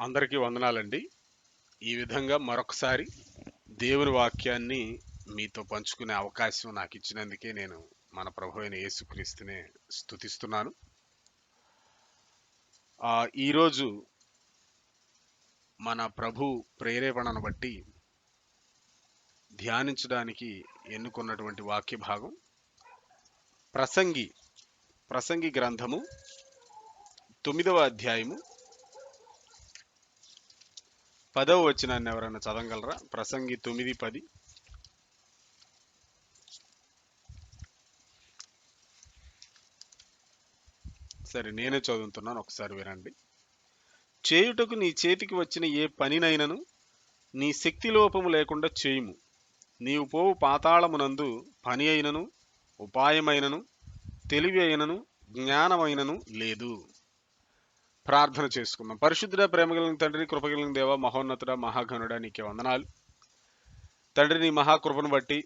అందరికీ వందనాలండి. ఈ విధంగా మరొకసారి దేవుని వాక్యాన్ని మీతో పంచుకునే అవకాశం నాకు ఇచ్చినందుకే నేను మన ప్రభు అయిన యేసుక్రీస్తునే స్తుతిస్తున్నాను. ఈరోజు మన ప్రభు ప్రేరేపణను బట్టి ధ్యానించడానికి ఎన్నుకున్నటువంటి వాక్య భాగం ప్రసంగి గ్రంథము 9వ అధ్యాయము 10వ వచనాన్ని ఎవరైనా చదవగలరా? ప్రసంగి 9:10. సరే, నేనే చదువుతున్నాను, ఒకసారి వినండి. చేయుటకు నీ చేతికి వచ్చిన ఏ పనినైనను నీ శక్తి లోపము లేకుండా చేయుము. నీవు పోవు పాతాళమునందు పని అయినను ఉపాయమైనను తెలివి అయినను జ్ఞానమైనను లేదు. ప్రార్థన చేసుకుందాం. పరిశుద్ధుడ, ప్రేమగలిగిన తండ్రి, కృపగలిగిన దేవ, మహోన్నతుడ, మహాఘనుడ, నీకే వందనాలు తండ్రి. నీ మహాకృపను బట్టి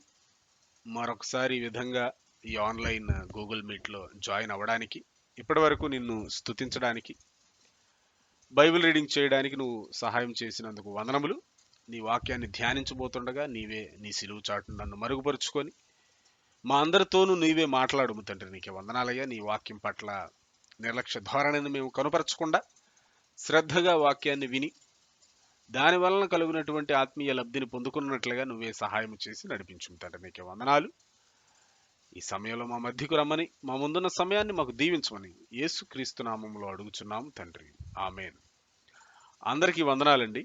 మరొకసారి ఈ విధంగా ఈ ఆన్లైన్ గూగుల్ మీట్లో జాయిన్ అవ్వడానికి, ఇప్పటి వరకు నిన్ను స్తుతించడానికి, బైబిల్ రీడింగ్ చేయడానికి నువ్వు సహాయం చేసినందుకు వందనములు. నీ వాక్యాన్ని ధ్యానించబోతుండగా నీవే నీ సిలువు చాటును నన్ను మరుగుపరుచుకొని మా అందరితోనూ నీవే మాట్లాడుము తండ్రి. నీకే వందనాలయ్యా. నీ వాక్యం పట్ల నిర్లక్ష్య ధోరణిని మేము కనుపరచకుండా శ్రద్ధగా వాక్యాన్ని విని దాని వలన కలిగినటువంటి ఆత్మీయ లబ్ధిని పొందుకున్నట్లుగా నువ్వే సహాయం చేసి నడిపించు తండ్రి. నీకే వందనాలు. ఈ సమయంలో మా మధ్యకు రమ్మని, మా ముందున్న సమయాన్ని మాకు దీవించమని యేసుక్రీస్తు నామములో అడుగుచున్నాం తండ్రి. ఆమేన్. అందరికీ వందనాలండి.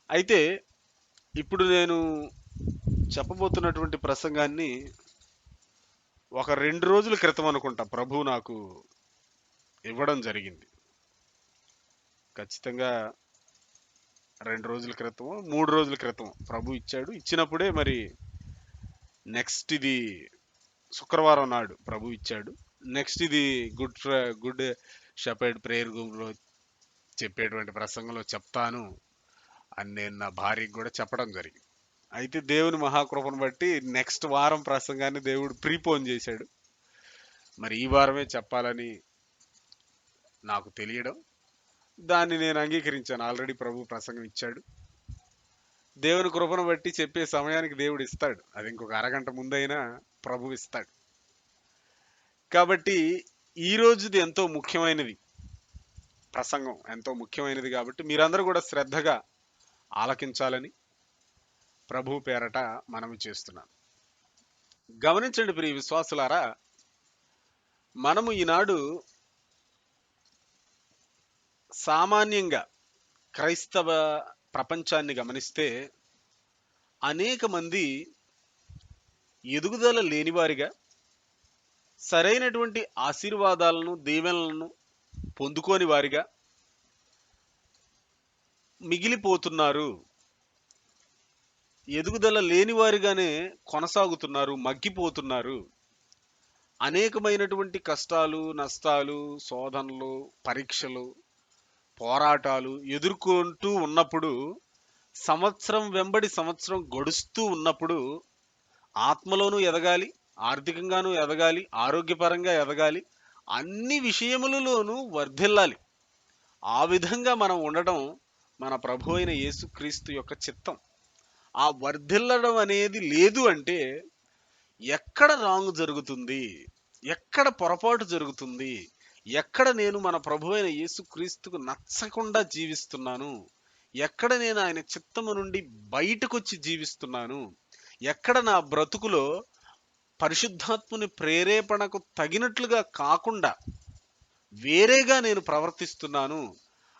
అయితే ఇప్పుడు నేను చెప్పబోతున్నటువంటి ప్రసంగాన్ని ఒక 2 రోజుల క్రితం అనుకుంటా ప్రభువు నాకు ఇవ్వడం జరిగింది. ఖచ్చితంగా 2 రోజుల క్రితం, 3 రోజుల క్రితం ప్రభు ఇచ్చాడు. ఇచ్చినప్పుడే మరి నెక్స్ట్ ఇది శుక్రవారం నాడు ప్రభు ఇచ్చాడు. నెక్స్ట్ ఇది గుడ్ షెపర్డ్ ప్రేయర్ రూమ్లో చెప్పేటువంటి ప్రసంగంలో చెప్తాను అని నేను నా భార్యకి కూడా చెప్పడం జరిగింది. అయితే దేవుని మహాకృపను బట్టి నెక్స్ట్ వారం ప్రసంగాన్ని దేవుడు ప్రీపోన్ చేశాడు. మరి ఈ వారమే చెప్పాలని నాకు తెలియడం, దాన్ని నేను అంగీకరించాను. ఆల్రెడీ ప్రభు ప్రసంగం ఇచ్చాడు. దేవుని కృపను బట్టి చెప్పే సమయానికి దేవుడు ఇస్తాడు. అది ఇంకొక అరగంట ముందైనా ప్రభు ఇస్తాడు. కాబట్టి ఈ రోజుది ఎంతో ముఖ్యమైనది, ప్రసంగం ఎంతో ముఖ్యమైనది. కాబట్టి మీరందరూ కూడా శ్రద్ధగా ఆలకించాలని ప్రభు పేరట మనవి చేస్తున్నాను. గమనించండి ప్రియ విశ్వాసులారా, మనము ఈనాడు సామాన్యంగా క్రైస్తవ ప్రపంచాన్ని గమనిస్తే అనేక మంది ఎదుగుదల లేనివారిగా, సరైనటువంటి ఆశీర్వాదాలను దీవెనలను పొందుకోని వారిగా మిగిలిపోతున్నారు. ఎదుగుదల లేనివారిగానే కొనసాగుతున్నారు, మగ్గిపోతున్నారు. అనేకమైనటువంటి కష్టాలు, నష్టాలు, శోధనలు, పరీక్షలు, పోరాటాలు ఎదుర్కొంటూ ఉన్నప్పుడు, సంవత్సరం వెంబడి సంవత్సరం గడుస్తూ ఉన్నప్పుడు ఆత్మలోనూ ఎదగాలి, ఆర్థికంగానూ ఎదగాలి, ఆరోగ్యపరంగా ఎదగాలి, అన్ని విషయములలోనూ వర్ధిల్లాలి. ఆ విధంగా మనం ఉండడం మన ప్రభు అయిన యేసుక్రీస్తు యొక్క చిత్తం. ఆ వర్ధిల్లడం అనేది లేదు అంటే ఎక్కడ రాంగ్ జరుగుతుంది, ఎక్కడ పొరపాటు జరుగుతుంది, ఎక్కడ నేను మన ప్రభు అయిన యేసుక్రీస్తుకు నచ్చకుండా జీవిస్తున్నాను, ఎక్కడ నేను ఆయన చిత్తము నుండి బయటకొచ్చి జీవిస్తున్నాను, ఎక్కడ నా బ్రతుకులో పరిశుద్ధాత్ముని ప్రేరేపణకు తగినట్లుగా కాకుండా వేరేగా నేను ప్రవర్తిస్తున్నాను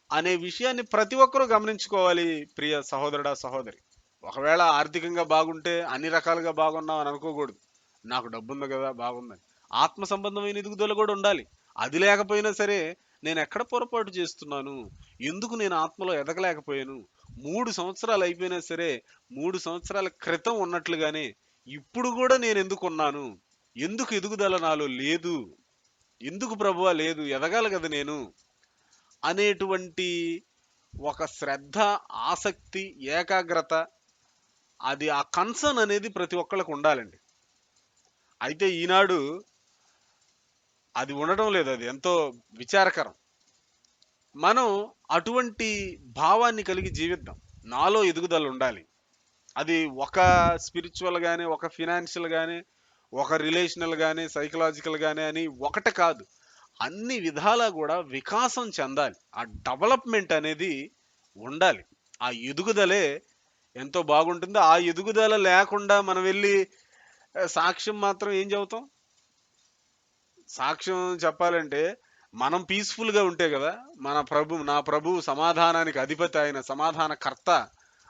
అనే విషయాన్ని ప్రతి ఒక్కరూ గమనించుకోవాలి. ప్రియ సహోదరుడా, సహోదరి, ఒకవేళ ఆర్థికంగా బాగుంటే అన్ని రకాలుగా బాగున్నాం అని అనుకోకూడదు. నాకు డబ్బు ఉంది కదా బాగుందని. ఆత్మ సంబంధమైన ఎదుగుదల కూడా ఉండాలి. అది లేకపోయినా సరే నేను ఎక్కడ పొరపాటు చేస్తున్నాను, ఎందుకు నేను ఆత్మలో ఎదగలేకపోయాను, 3 సంవత్సరాలు అయిపోయినా సరే 3 సంవత్సరాల క్రితం ఉన్నట్లుగానే ఇప్పుడు కూడా నేను ఎందుకు ఉన్నాను, ఎందుకు ఎదుగుదల నాలో లేదు, ఎందుకు ప్రభువా లేదు, ఎదగాలి కదా నేను అనేటువంటి ఒక శ్రద్ధ, ఆసక్తి, ఏకాగ్రత, అది ఆ కన్సర్న్ అనేది ప్రతి ఒక్కళ్ళకు ఉండాలండి. అయితే ఈనాడు అది ఉండటం లేదు. అది ఎంతో విచారకరం. మనం అటువంటి భావాన్ని కలిగి జీవిద్దాం. నాలో ఎదుగుదల ఉండాలి. అది ఒక స్పిరిచువల్ గానీ, ఒక ఫినాన్షియల్ గానీ, ఒక రిలేషనల్ గానీ, సైకలాజికల్ గానీ అని ఒకటి కాదు. అన్ని విధాలా కూడా వికాసం చెందాలి. ఆ డెవలప్‌మెంట్ అనేది ఉండాలి. ఆ ఎదుగుదలే ఎంతో బాగుంటుంది. ఆ ఎదుగుదల లేకుండా మనం వెళ్లి సాక్ష్యం మాత్రం ఏం చెబుతాం? సాక్ష్యం చెప్పాలంటే మనం పీస్‌ఫుల్‌గా ఉంటే గదా! నా ప్రభువు సమాధానానికి అధిపతి, ఆయన సమాధానకర్త.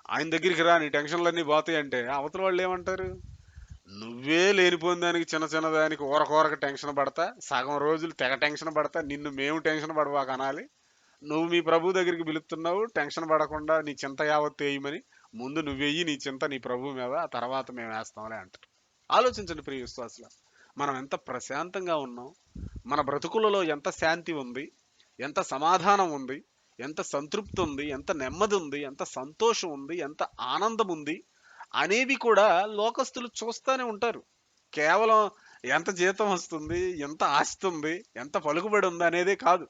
ఆయన దగ్గరికి రా నీ టెన్షన్‌లన్నీ పోతాయంటే అవతల వాళ్ళేమంటారు? నువ్వే లేనిపోయిన దానికి చిన్న చిన్న దానికి ఊరక టెన్షన్ పడతా, సగం రోజులు తెగ టెన్షన్ పడతా, నిన్ను మేము టెన్షన్ పడవాక అనాలి. నువ్వు మీ ప్రభువు దగ్గరికి పిలుస్తున్నావు టెన్షన్ పడకుండా నీ చింత యావత్తు వేయమని. ముందు నువ్వెయ్యి నీ చింత నీ ప్రభువు మీద, ఆ తర్వాత మేము వేస్తాంలే అంటారు. ఆలోచించండి ప్రియ విశ్వాసుల, మనం ఎంత ప్రశాంతంగా ఉన్నాం, మన బ్రతుకులలో ఎంత శాంతి ఉంది, ఎంత సమాధానం ఉంది, ఎంత సంతృప్తి ఉంది, ఎంత నెమ్మది ఉంది, ఎంత సంతోషం ఉంది, ఎంత ఆనందం ఉంది అనేవి కూడా లోకస్తులు చూస్తూనే ఉంటారు. కేవలం ఎంత జీతం వస్తుంది, ఎంత ఆస్తి ఉంది, ఎంత పలుకుబడి ఉంది అనేదే కాదు.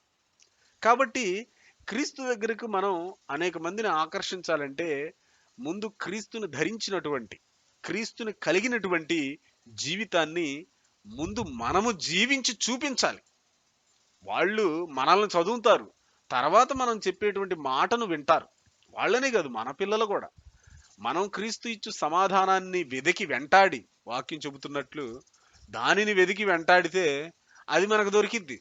కాబట్టి క్రీస్తు దగ్గరకు మనం అనేక మందిని ఆకర్షించాలంటే ముందు క్రీస్తుని ధరించినటువంటి, క్రీస్తుని కలిగినటువంటి జీవితాన్ని ముందు మనము జీవించి చూపించాలి. వాళ్ళు మనల్ని చదువుతారు, తర్వాత మనం చెప్పేటువంటి మాటను వింటారు. వాళ్ళనే కాదు, మన పిల్లలు కూడా. మనం క్రీస్తు ఇచ్చు సమాధానాన్ని వెదికి వెంటాడి, వాక్యం చెబుతున్నట్లు దానిని వెదికి వెంటాడితే అది మనకు దొరికిద్ది.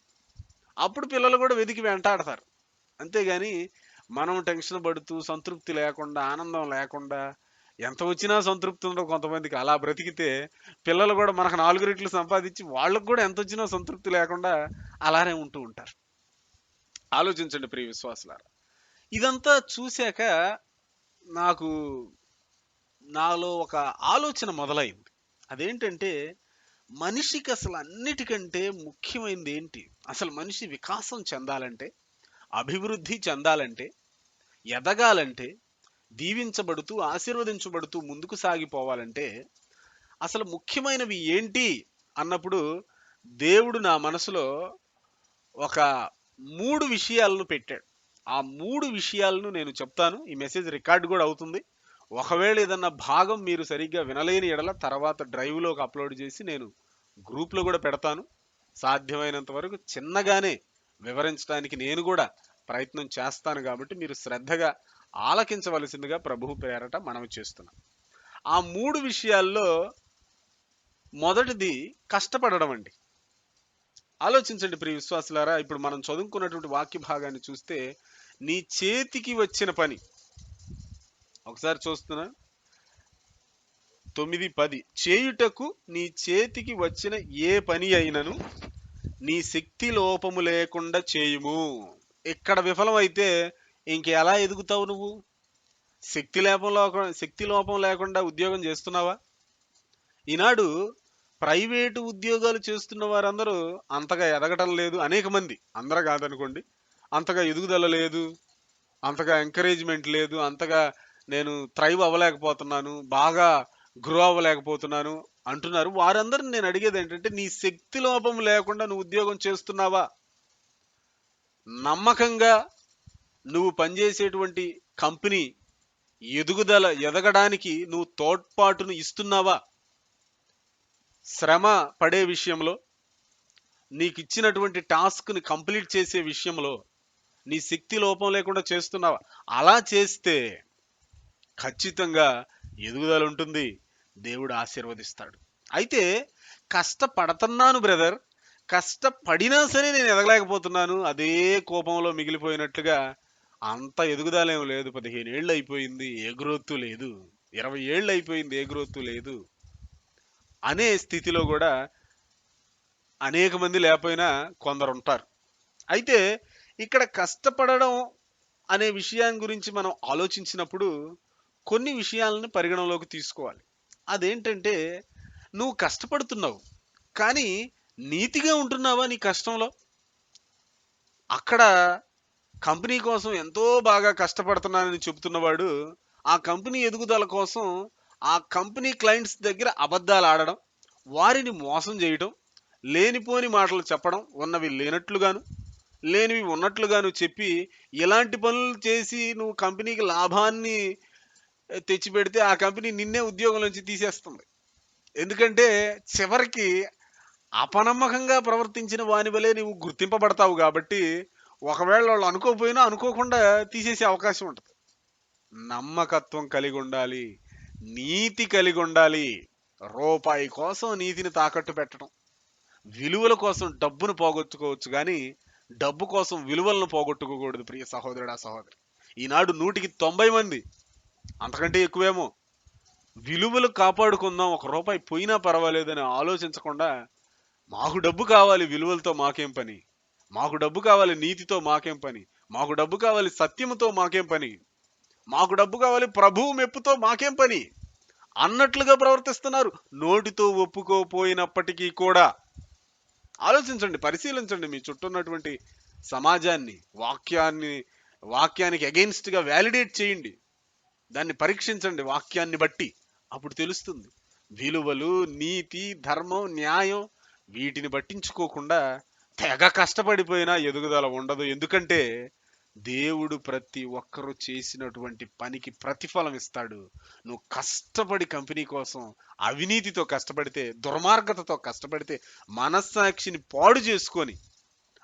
అప్పుడు పిల్లలు కూడా వెదికి వెంటాడతారు. అంతేగాని మనం టెన్షన్ పడుతూ సంతృప్తి లేకుండా, ఆనందం లేకుండా, ఎంత వచ్చినా సంతృప్తి ఉండదు కొంతమందికి, అలా బ్రతికితే పిల్లలు కూడా మనకు 4 రెట్లు సంపాదించి వాళ్ళకు కూడా ఎంత వచ్చినా సంతృప్తి లేకుండా అలానే ఉంటూ ఉంటారు. ఆలోచించండి ప్రియ విశ్వాసులారా. ఇదంతా చూశాక నాకు నాలో ఒక ఆలోచన మొదలైంది. అదేంటంటే మనిషికి అసలు అన్నిటికంటే ముఖ్యమైనది ఏంటి? అసలు మనిషి వికాసం చెందాలంటే, అభివృద్ధి చెందాలంటే, ఎదగాలంటే, దీవించబడుతూ ఆశీర్వదించబడుతూ ముందుకు సాగిపోవాలంటే అసలు ముఖ్యమైనవి ఏంటి అన్నప్పుడు దేవుడు నా మనసులో ఒక 3 విషయాలను పెట్టాడు. ఆ 3 విషయాలను నేను చెప్తాను. ఈ మెసేజ్ రికార్డ్ కూడా అవుతుంది. ఒకవేళ ఏదన్నా భాగం మీరు సరిగ్గా వినలేని ఎడల తర్వాత డ్రైవ్లోకి అప్లోడ్ చేసి నేను గ్రూప్లో కూడా పెడతాను. సాధ్యమైనంత వరకు చిన్నగానే వివరించడానికి నేను కూడా ప్రయత్నం చేస్తాను. కాబట్టి మీరు శ్రద్ధగా ఆలకించవలసిందిగా ప్రభువు పేరట మనవి చేస్తున్నాం. ఆ 3 విషయాల్లో మొదటిది కష్టపడడం అండి. ఆలోచించండి ప్రియ విశ్వాసులారా, ఇప్పుడు మనం చదువుకున్నటువంటి వాక్య భాగాన్ని చూస్తే నీ చేతికి వచ్చిన పని, ఒకసారి చూస్తున్నా 9:10, చేయుటకు నీ చేతికి వచ్చిన ఏ పని అయినను నీ శక్తి లోపము లేకుండా చేయుము. ఇక్కడ విఫలమైతే ఇంకెలా ఎదుగుతావు నువ్వు? శక్తి లోపం లేకుండా ఉద్యోగం చేస్తున్నావా? ఈనాడు ప్రైవేటు ఉద్యోగాలు చేస్తున్న వారందరూ అంతగా ఎదగటం లేదు. అనేక మంది, అందరూ కాదనుకోండి, అంతగా ఎదుగుదల లేదు, అంతగా ఎంకరేజ్మెంట్ లేదు, అంతగా నేను థ్రైవ్ అవ్వలేకపోతున్నాను, బాగా గ్రో అవ్వలేకపోతున్నాను అంటున్నారు. వారందరిని నేను అడిగేది ఏంటంటే, నీ శక్తి లోపం లేకుండా నువ్వు ఉద్యోగం చేస్తున్నావా? నమ్మకంగా నువ్వు పనిచేసేటువంటి కంపెనీ ఎదగడానికి నువ్వు తోడ్పాటును ఇస్తున్నావా? శ్రమ పడే విషయంలో, నీకు ఇచ్చినటువంటి టాస్క్ని కంప్లీట్ చేసే విషయంలో నీ శక్తి లోపం లేకుండా చేస్తున్నావా? అలా చేస్తే ఖచ్చితంగా ఎదుగుదల ఉంటుంది, దేవుడు ఆశీర్వదిస్తాడు. అయితే కష్టపడుతున్నాను బ్రదర్, కష్టపడినా సరే నేను ఎదగలేకపోతున్నాను, అదే కోపంలో మిగిలిపోయినట్లుగా, అంత ఎదుగుదల ఏం లేదు, 15 ఏళ్ళు అయిపోయింది ఏ గ్రోత్ లేదు, 20 ఏళ్ళు అయిపోయింది ఏ గ్రోత్ లేదు అనే స్థితిలో కూడా అనేక మంది లేకపోయినా కొందరు ఉంటారు. అయితే ఇక్కడ కష్టపడడం అనే విషయాన్ని గురించి మనం ఆలోచించినప్పుడు కొన్ని విషయాలను పరిగణలోకి తీసుకోవాలి. అదేంటంటే, నువ్వు కష్టపడుతున్నావు కానీ నీతిగా ఉంటున్నావా నీ కష్టంలో? అక్కడ కంపెనీ కోసం ఎంతో బాగా కష్టపడుతున్నానని చెబుతున్నవాడు ఆ కంపెనీ ఎదుగుదల కోసం ఆ కంపెనీ క్లయింట్స్ దగ్గర అబద్ధాలు ఆడడం, వారిని మోసం చేయడం, లేనిపోని మాటలు చెప్పడం, ఉన్నవి లేనట్లుగాను, లేనివి ఉన్నట్లుగా నువ్వు చెప్పి ఇలాంటి పనులు చేసి నువ్వు కంపెనీకి లాభాన్ని తెచ్చిపెడితే ఆ కంపెనీ నిన్నే ఉద్యోగం నుంచి తీసేస్తుంది. ఎందుకంటే చివరికి అపనమ్మకంగా ప్రవర్తించిన వాని వలె నువ్వు గుర్తింపబడతావు కాబట్టి ఒకవేళ వాళ్ళు అనుకోకపోయినా అనుకోకుండా తీసేసే అవకాశం ఉంటుంది. నమ్మకత్వం కలిగి ఉండాలి, నీతి కలిగి ఉండాలి. రూపాయి కోసం నీతిని తాకట్టు పెట్టడం, విలువల కోసం డబ్బును పోగొట్టుకోవచ్చు కానీ డబ్బు కోసం విలువలను పోగొట్టుకోకూడదు. ప్రియ సహోదరుడా సహోదరి, ఈనాడు 100కి 90 మంది, అంతకంటే ఎక్కువేమో, విలువలు కాపాడుకుందాం, 1 రూపాయి పోయినా పర్వాలేదని ఆలోచించకుండా మాకు డబ్బు కావాలి, విలువలతో మాకేం పని, మాకు డబ్బు కావాలి, నీతితో మాకేం పని, మాకు డబ్బు కావాలి, సత్యముతో మాకేం పని, మాకు డబ్బు కావాలి, ప్రభువు మెప్పుతో మాకేం పని అన్నట్లుగా ప్రవర్తిస్తున్నారు. నోటితో ఒప్పుకోపోయినప్పటికీ కూడా ఆలోచించండి, పరిశీలించండి మీ చుట్టూ ఉన్నటువంటి సమాజాన్ని, వాక్యానికి అగెయిన్స్ట్ గా వ్యాలిడేట్ చేయండి, దాన్ని పరీక్షించండి వాక్యాన్ని బట్టి. అప్పుడు తెలుస్తుంది. విలువలు, నీతి, ధర్మం, న్యాయం వీటిని పట్టించుకోకుండా తెగ కష్టపడిపోయినా ఎదుగుదల ఉండదు. ఎందుకంటే దేవుడు ప్రతి ఒక్కరూ చేసినటువంటి పనికి ప్రతిఫలం ఇస్తాడు. నువ్వు కష్టపడి కంపెనీ కోసం అవినీతితో కష్టపడితే, దుర్మార్గతతో కష్టపడితే, మనస్సాక్షిని పాడు చేసుకొని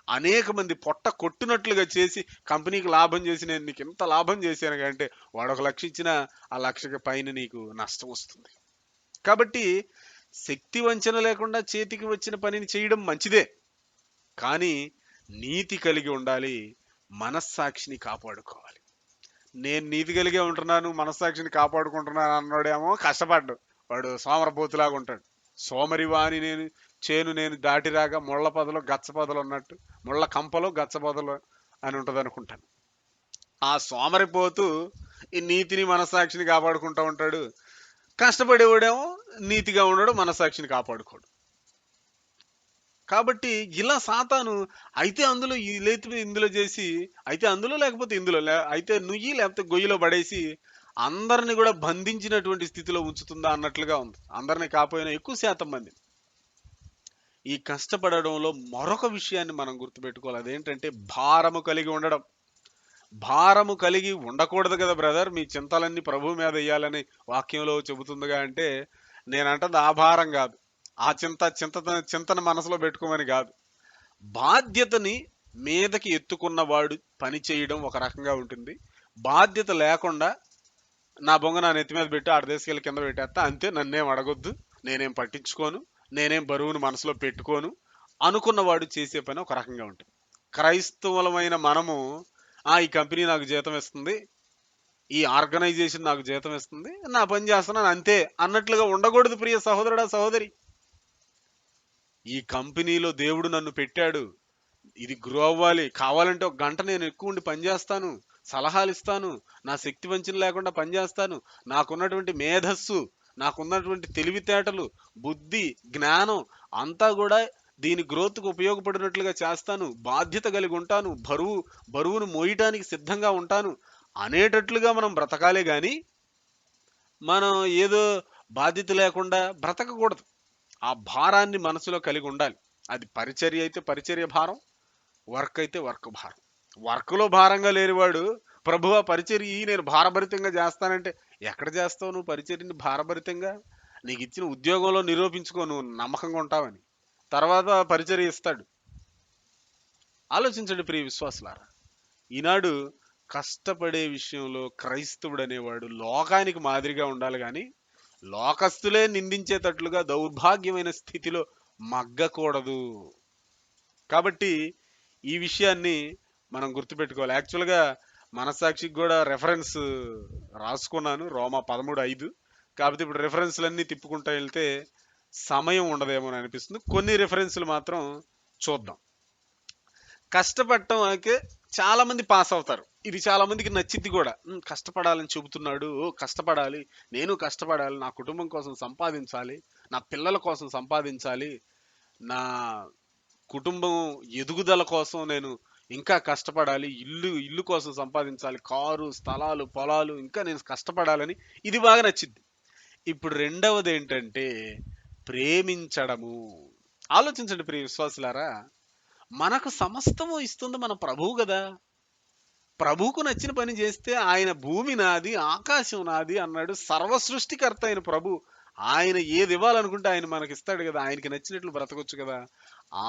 అనేక మంది పొట్ట కొట్టునట్లుగా చేసి కంపెనీకి లాభం చేసి నేను నీకు ఎంత లాభం చేశాను అంటే వాడు 1 లక్ష ఇచ్చినా ఆ 1 లక్షకి పైన నీకు నష్టం వస్తుంది. కాబట్టి శక్తి వంచన లేకుండా చేతికి వచ్చిన పనిని చేయడం మంచిదే, కానీ నీతి కలిగి ఉండాలి, మనస్సాక్షిని కాపాడుకోవాలి. నేను నీతి కలిగే ఉంటున్నాను, మనస్సాక్షిని కాపాడుకుంటున్నాను అన్నాడేమో కష్టపడ్డు, వాడు సోమరపోతులాగా ఉంటాడు. సోమరి వాని నేను దాటిరాగా ముళ్ళ పొదలో గచ్చ పొదలు ఉన్నట్టు, ముళ్ళ కంపలో గచ్చ పొదలు అని ఉంటుంది అనుకుంటాను. ఆ సోమరిపోతూ ఈ నీతిని మనస్సాక్షిని కాపాడుకుంటూ ఉంటాడు. కష్టపడేవాడేమో నీతిగా ఉండడు, మనస్సాక్షిని కాపాడుకోడు. కాబట్టి ఇలా సాతాను అయితే అందులో లేకపోతే ఇందులో చేసి, అయితే అందులో లేకపోతే ఇందులో, అయితే నుయ్యి లేకపోతే గొయ్యిలో పడేసి అందరిని కూడా బంధించినటువంటి స్థితిలో ఉంచుతుందా అన్నట్లుగా ఉంది. అందరిని కాపోయినా ఎక్కువ శాతం మంది. ఈ కష్టపడడంలో మరొక విషయాన్ని మనం గుర్తుపెట్టుకోవాలి, అదేంటంటే భారము కలిగి ఉండడం. భారము కలిగి ఉండకూడదు కదా బ్రదర్, మీ చింతలన్నీ ప్రభు మీద వేయాలని వాక్యంలో చెబుతుందిగా అంటే, నేనంటది ఆ భారం కాదు, ఆ చింతన మనసులో పెట్టుకోమని కాదు. బాధ్యతని మీదకి ఎత్తుకున్నవాడు పని చేయడం ఒక రకంగా ఉంటుంది. బాధ్యత లేకుండా నా బొంగ నా నెత్తి మీద పెట్టి 6 దేశాల కింద పెట్టేస్తా అంతే, నన్నేం అడగొద్దు, నేనేం పట్టించుకోను, నేనేం బరువును మనసులో పెట్టుకోను అనుకున్నవాడు చేసే పని ఒక రకంగా ఉంటుంది. క్రైస్తవులమైన మనము ఈ కంపెనీ నాకు జీతం ఇస్తుంది, ఈ ఆర్గనైజేషన్ నాకు జీతం ఇస్తుంది, నా పని చేస్తున్నాను అంతే అన్నట్లుగా ఉండకూడదు. ప్రియ సహోదరుడా సహోదరి, ఈ కంపెనీలో దేవుడు నన్ను పెట్టాడు, ఇది గ్రో అవ్వాలి, కావాలంటే 1 గంట నేను ఎక్కువ ఉండి పనిచేస్తాను, సలహాలు ఇస్తాను, నా శక్తి వంచన లేకుండా పనిచేస్తాను, నాకున్నటువంటి మేధస్సు, నాకున్నటువంటి తెలివితేటలు, బుద్ధి, జ్ఞానం అంతా కూడా దీని గ్రోత్కు ఉపయోగపడినట్లుగా చేస్తాను, బాధ్యత కలిగి ఉంటాను, బరువును మోయటానికి సిద్ధంగా ఉంటాను అనేటట్లుగా మనం బ్రతకాలే గాని మనం ఏదో బాధ్యత లేకుండా బ్రతకకూడదు. ఆ భారాన్ని మనసులో కలిగి ఉండాలి. అది పరిచర్య అయితే పరిచర్య భారం, వర్క్ అయితే వర్క్ భారం. వర్క్లో భారంగా లేనివాడు ప్రభువా పరిచర్య నేను భారభరితంగా చేస్తానంటే ఎక్కడ చేస్తావు నువ్వు పరిచర్యని భారభరితంగా? నీకు ఇచ్చిన ఉద్యోగంలో నిరూపించుకో నువ్వు నమ్మకంగా ఉంటావని, తర్వాత పరిచర్య ఇస్తాడు. ఆలోచించండి ప్రియ విశ్వాసులారా, ఈనాడు కష్టపడే విషయంలో క్రైస్తవుడు అనేవాడు లోకానికి మాదిరిగా ఉండాలి కానీ లోకస్తులే నిందించేటట్లుగా దౌర్భాగ్యమైన స్థితిలో మగ్గకూడదు. కాబట్టి ఈ విషయాన్ని మనం గుర్తుపెట్టుకోవాలి. యాక్చువల్గా మనస్సాక్షికి కూడా రెఫరెన్స్ రాసుకున్నాను, రోమా 13:5. కాకపోతే ఇప్పుడు రెఫరెన్స్లన్నీ తిప్పుకుంటూ వెళ్తే సమయం ఉండదేమో అని అనిపిస్తుంది. కొన్ని రెఫరెన్స్లు మాత్రం చూద్దాం. కష్టపడటం అయితే చాలా మంది పాస్ అవుతారు, ఇది చాలా మందికి నచ్చింది కూడా. కష్టపడాలని చెబుతున్నాడు, కష్టపడాలి, నేను కష్టపడాలి, నా కుటుంబం కోసం సంపాదించాలి, నా పిల్లల కోసం సంపాదించాలి, నా కుటుంబం ఎదుగుదల కోసం నేను ఇంకా కష్టపడాలి, ఇల్లు కోసం సంపాదించాలి, కారు, స్థలాలు, పొలాలు, ఇంకా నేను కష్టపడాలని ఇది బాగా నచ్చింది. ఇప్పుడు రెండవది ఏంటంటే ప్రేమించడము. ఆలోచించండి ప్రియ విశ్వాసులారా, మనకు సమస్తము ఇస్తుంది మన ప్రభువు కదా. ప్రభువుకు నచ్చిన పని చేస్తే ఆయన భూమి నాది ఆకాశం నాది అన్నాడు. సర్వ సృష్టికర్త అయిన ప్రభు. ఆయన ఏది ఇవ్వాలనుకుంటే ఆయన మనకి ఇస్తాడు కదా. ఆయనకి నచ్చినట్లు బ్రతకొచ్చు కదా.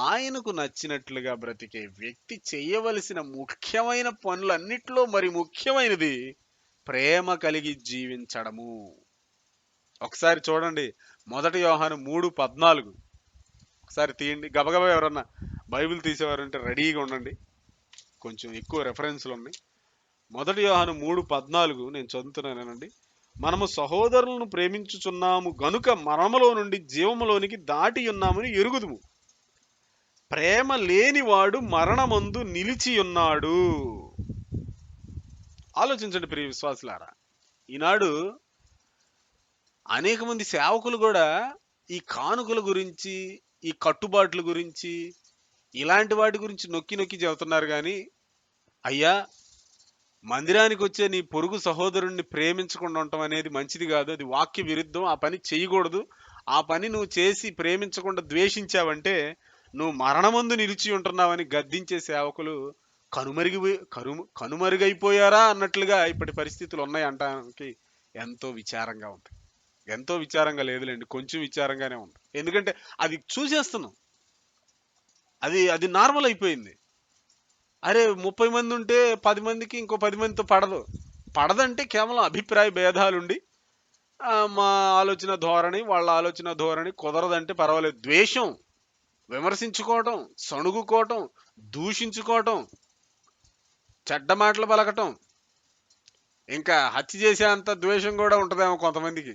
ఆయనకు నచ్చినట్లుగా బ్రతికే వ్యక్తి చేయవలసిన ముఖ్యమైన పనులన్నిట్లో మరి ముఖ్యమైనది ప్రేమ కలిగి జీవించడము. ఒకసారి చూడండి, 1 యోహాను 3:14. ఒకసారి తీయండి గబగబా. ఎవరన్నా బైబిల్ తీసేవారంటే రెడీగా ఉండండి, కొంచెం ఎక్కువ రెఫరెన్స్లు ఉన్నాయి. 1 యోహాను 3:14 నేను చదువుతున్నానండి. మనము సహోదరులను ప్రేమించుచున్నాము గనుక మరణములో నుండి జీవములోనికి దాటి ఉన్నామని ఎరుగుదుము. ప్రేమ లేనివాడు మరణమందు నిలిచి ఉన్నాడు. ఆలోచించండి ప్రియ విశ్వాసులారా, ఈనాడు అనేక మంది సేవకులు కూడా ఈ కానుకల గురించి, ఈ కట్టుబాట్ల గురించి, ఇలాంటి వాటి గురించి నొక్కి నొక్కి చెబుతున్నారు. కానీ అయ్యా, మందిరానికి వచ్చే నీ పొరుగు సహోదరుణ్ణి ప్రేమించకుండా ఉండటం అనేది మంచిది కాదు. అది వాక్య విరుద్ధం. ఆ పని చేయకూడదు. ఆ పని నువ్వు చేసి ప్రేమించకుండా ద్వేషించావంటే నువ్వు మరణమందు నిలిచి ఉంటున్నావని గద్దించే సేవకులు కనుమరుగైపోయారా అన్నట్లుగా ఇప్పటి పరిస్థితులు ఉన్నాయి అంటానికి ఎంతో విచారంగా ఉంది. ఎంతో విచారంగా లేదులేండి, కొంచెం విచారంగానే ఉంది. ఎందుకంటే అది చూసేస్తున్నాం, అది నార్మల్ అయిపోయింది. అరే 30 మంది ఉంటే 10 మందికి ఇంకో 10 మందితో పడదంటే కేవలం అభిప్రాయ భేదాలుండి మా ఆలోచన ధోరణి వాళ్ళ ఆలోచన ధోరణి కుదరదంటే పర్వాలేదు. ద్వేషం, విమర్శించుకోవటం, సణుగుకోవటం, దూషించుకోవటం, చెడ్డ మాటలు పలకటం, ఇంకా హత్య చేసే అంత ద్వేషం కూడా ఉంటుందేమో కొంతమందికి.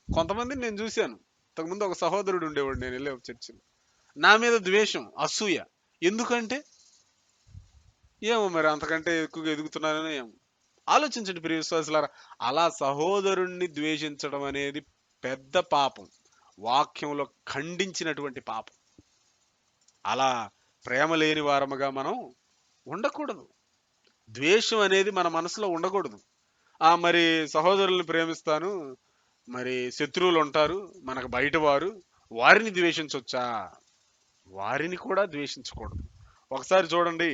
కొంతమందిని నేను చూశాను. ఇంతకుముందు ఒక సహోదరుడు ఉండేవాడు, నేను వెళ్ళే చర్చిలో. నా మీద ద్వేషం, అసూయ. ఎందుకంటే ఏమో మరి అంతకంటే ఎక్కువగా ఎదుగుతున్నానో ఏమో. ఆలోచించండి ప్రియ విశ్వాసులారా, అలా సహోదరుణ్ణి ద్వేషించడం అనేది పెద్ద పాపం, వాక్యంలో ఖండించినటువంటి పాపం. అలా ప్రేమ లేని వారముగా మనం ఉండకూడదు. ద్వేషం అనేది మన మనసులో ఉండకూడదు. మరి సహోదరుల్ని ప్రేమిస్తాను, మరి శత్రువులు ఉంటారు మనకు బయట వారు, వారిని ద్వేషించవచ్చా? వారిని కూడా ద్వేషించకూడదు. ఒకసారి చూడండి,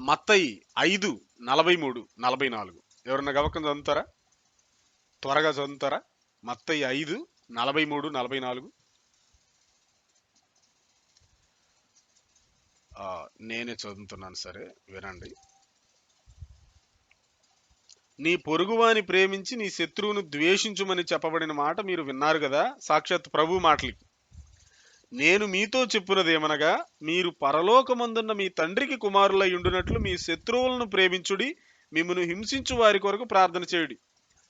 మత్తయి 5:43-44. ఎవరన్నా గవకం చదువుతారా? త్వరగా చదువుతారా? మత్తయి 5:43-44. నేనే చదువుతున్నాను, సరే వినండి. నీ పొరుగువాని ప్రేమించి నీ శత్రువును ద్వేషించుమని చెప్పబడిన మాట మీరు విన్నారు కదా. సాక్షాత్ ప్రభు మాటలకి. నేను మీతో చెప్పున్నదేమనగా, మీరు పరలోకమందున్న మీ తండ్రికి కుమారులై ఉండునట్లు మీ శత్రువులను ప్రేమించుడి, మిమ్మల్ని హింసించు వారి కొరకు ప్రార్థన చేయుడి.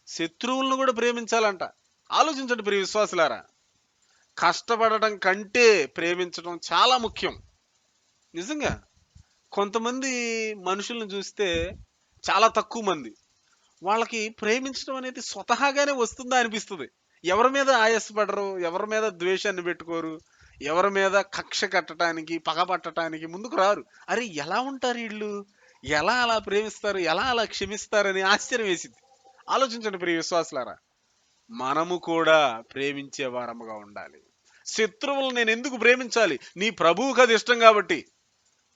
శత్రువులను కూడా ప్రేమించాలంట. ఆలోచించండి ప్రియ విశ్వాసులారా, కష్టపడటం కంటే ప్రేమించడం చాలా ముఖ్యం. నిజంగా కొంతమంది మనుషులను చూస్తే, చాలా తక్కువ మంది, వాళ్ళకి ప్రేమించడం అనేది స్వతహాగానే వస్తుందా అనిపిస్తుంది. ఎవరి మీద ఆయాసపడరు, ఎవరి మీద ద్వేషాన్ని పెట్టుకోరు, ఎవరి మీద కక్ష కట్టడానికి, పగపట్టడానికి ముందుకు రారు. అరే ఎలా ఉంటారు వీళ్ళు, ఎలా అలా ప్రేమిస్తారు, ఎలా అలా క్షమిస్తారని ఆశ్చర్యం వేసింది. ఆలోచించండి ప్రియ విశ్వాసులారా, మనము కూడా ప్రేమించే వారముగా ఉండాలి. శత్రువులు నేను ఎందుకు ప్రేమించాలి? నీ ప్రభువుకి అది ఇష్టం కాబట్టి.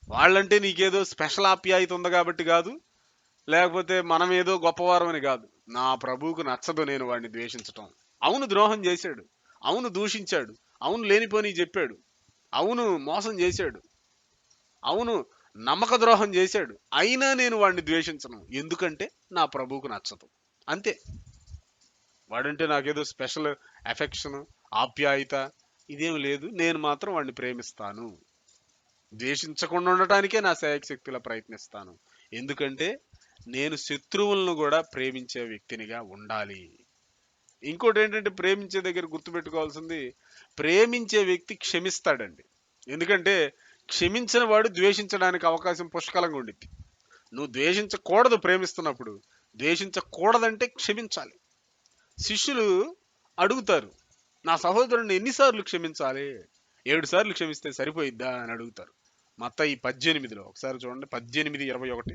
వాళ్ళంటే నీకేదో స్పెషల్ ఆప్యాయత ఉంది కాబట్టి కాదు, లేకపోతే మనం ఏదో గొప్పవారం అని కాదు. నా ప్రభువుకు నచ్చదు నేను వాడిని ద్వేషించటం. అవును ద్రోహం చేశాడు, అవును దూషించాడు, అవును లేనిపోని చెప్పాడు, అవును మోసం చేశాడు, అవును నమ్మక ద్రోహం చేశాడు, అయినా నేను వాడిని ద్వేషించను. ఎందుకంటే నా ప్రభువుకు నచ్చదు, అంతే. వాడంటే నాకేదో స్పెషల్ ఎఫెక్షన్, ఆప్యాయత ఇదేం లేదు. నేను మాత్రం వాడిని ప్రేమిస్తాను. ద్వేషించకుండా ఉండటానికే నా శక్తిలా ప్రయత్నిస్తాను. ఎందుకంటే నేను శత్రువులను కూడా ప్రేమించే వ్యక్తినిగా ఉండాలి. ఇంకోటి ఏంటంటే, ప్రేమించే దగ్గర గుర్తుపెట్టుకోవాల్సింది, ప్రేమించే వ్యక్తి క్షమిస్తాడండి. ఎందుకంటే క్షమించిన వాడు ద్వేషించడానికి అవకాశం పుష్కలంగా ఉండిద్ది. నువ్వు ద్వేషించకూడదు, ప్రేమిస్తున్నప్పుడు ద్వేషించకూడదంటే క్షమించాలి. శిష్యులు అడుగుతారు, నా సహోదరుని ఎన్నిసార్లు క్షమించాలి? 7 సార్లు క్షమిస్తే సరిపోయిద్దా అని అడుగుతారు. మత్తయి 18లో ఒకసారి చూడండి, 18:21.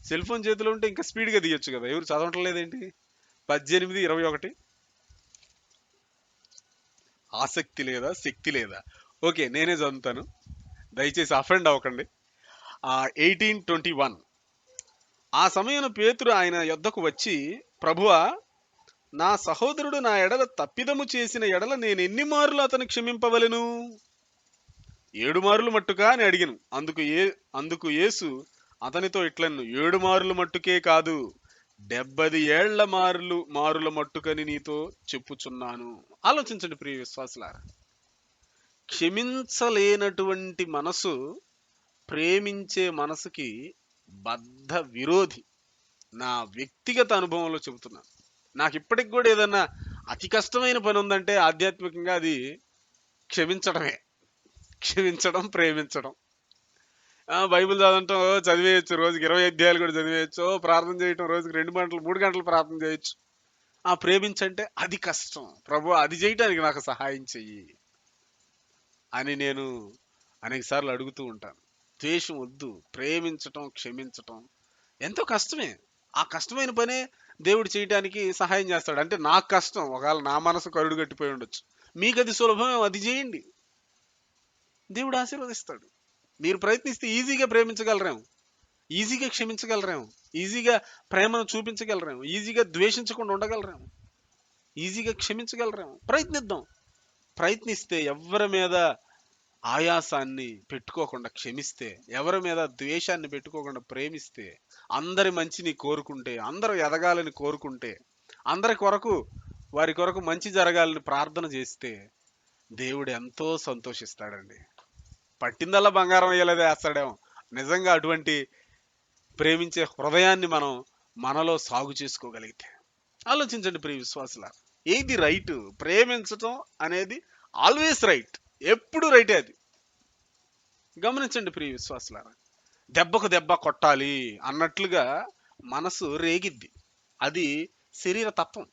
సెల్ ఫోన్ చేతిలో ఉంటే ఇంకా స్పీడ్గా తీయొచ్చు కదా, ఎవరు చదవటం లేదేంటి? 18:21. ఆసక్తి లేదా, శక్తి లేదా? ఓకే, నేనే చదువుతాను, దయచేసి అఫెండ్ అవ్వకండి. 18:21. ఆ సమయంలో పేతురు ఆయన యొద్దకు వచ్చి, ప్రభువా, నా సహోదరుడు నా ఎడల తప్పిదము చేసిన ఎడల నేను ఎన్ని మారులు అతను క్షమింపవలెను? 7 మారులు మట్టుకా అని అడిగిను. అందుకు యేసు అతనితో ఇట్లన్ను, 7 మారులు మట్టుకే కాదు, 70 ఏళ్ల మారుల మట్టుకని నీతో చెప్పుచున్నాను. ఆలోచించండి ప్రియ విశ్వాసులారా, క్షమించలేనటువంటి మనసు ప్రేమించే మనసుకి బద్ధ విరోధి. నా వ్యక్తిగత అనుభవంలో చెబుతున్నాను. నాకు ఇప్పటికి కూడా ఏదన్నా అతి కష్టమైన పని ఉందంటే ఆధ్యాత్మికంగా అది క్షమించడమే. క్షమించడం, ప్రేమించడం. బైబిల్ చదవటం చదివేయచ్చు, రోజుకి 20 అధ్యాయాలు కూడా చదివేయచ్చు. ప్రార్థన చేయటం రోజుకి 2 గంటలు 3 గంటలు ప్రార్థన చేయొచ్చు. ప్రేమించంటే అది కష్టం. ప్రభు, అది చేయటానికి నాకు సహాయం చెయ్యి అని నేను అనేక సార్లు అడుగుతూ ఉంటాను. ద్వేషం వద్దు, ప్రేమించటం, క్షమించటం ఎంతో కష్టమే. ఆ కష్టమైన పనే దేవుడు చేయటానికి సహాయం చేస్తాడు. అంటే నాకు కష్టం, ఒకవేళ నా మనసు కరుడు కట్టిపోయి ఉండొచ్చు, మీకు అది సులభమే, అది చేయండి, దేవుడు ఆశీర్వదిస్తాడు. మీరు ప్రయత్నిస్తే ఈజీగా ప్రేమించగలరేమో, ఈజీగా క్షమించగలరేమో, ఈజీగా ప్రేమను చూపించగలరేమో, ఈజీగా ద్వేషించకుండా ఉండగలరేమో, ఈజీగా క్షమించగలరేమో. ప్రయత్నిద్దాం. ప్రయత్నిస్తే ఎవరి మీద ఆయాసాన్ని పెట్టుకోకుండా క్షమిస్తే, ఎవరి మీద ద్వేషాన్ని పెట్టుకోకుండా ప్రేమిస్తే, అందరి మంచిని కోరుకుంటే, అందరూ ఎదగాలని కోరుకుంటే, వారి కొరకు మంచి జరగాలని ప్రార్థన చేస్తే దేవుడు ఎంతో సంతోషిస్తాడండి. పట్టిందల్లా బంగారం అయ్యేలాదే వేస్తాడేమో. నిజంగా అటువంటి ప్రేమించే హృదయాన్ని మనం మనలో సాగు చేసుకోగలిగితే. ఆలోచించండి ప్రియ విశ్వాసులారా, ఏది రైట్? ప్రేమించటం అనేది ఆల్వేస్ రైట్, ఎప్పుడు రైటే అది. గమనించండి ప్రియ విశ్వాసులారా, దెబ్బకు దెబ్బ కొట్టాలి అన్నట్లుగా మనసు రేగిద్ది. అది శరీర తత్వం.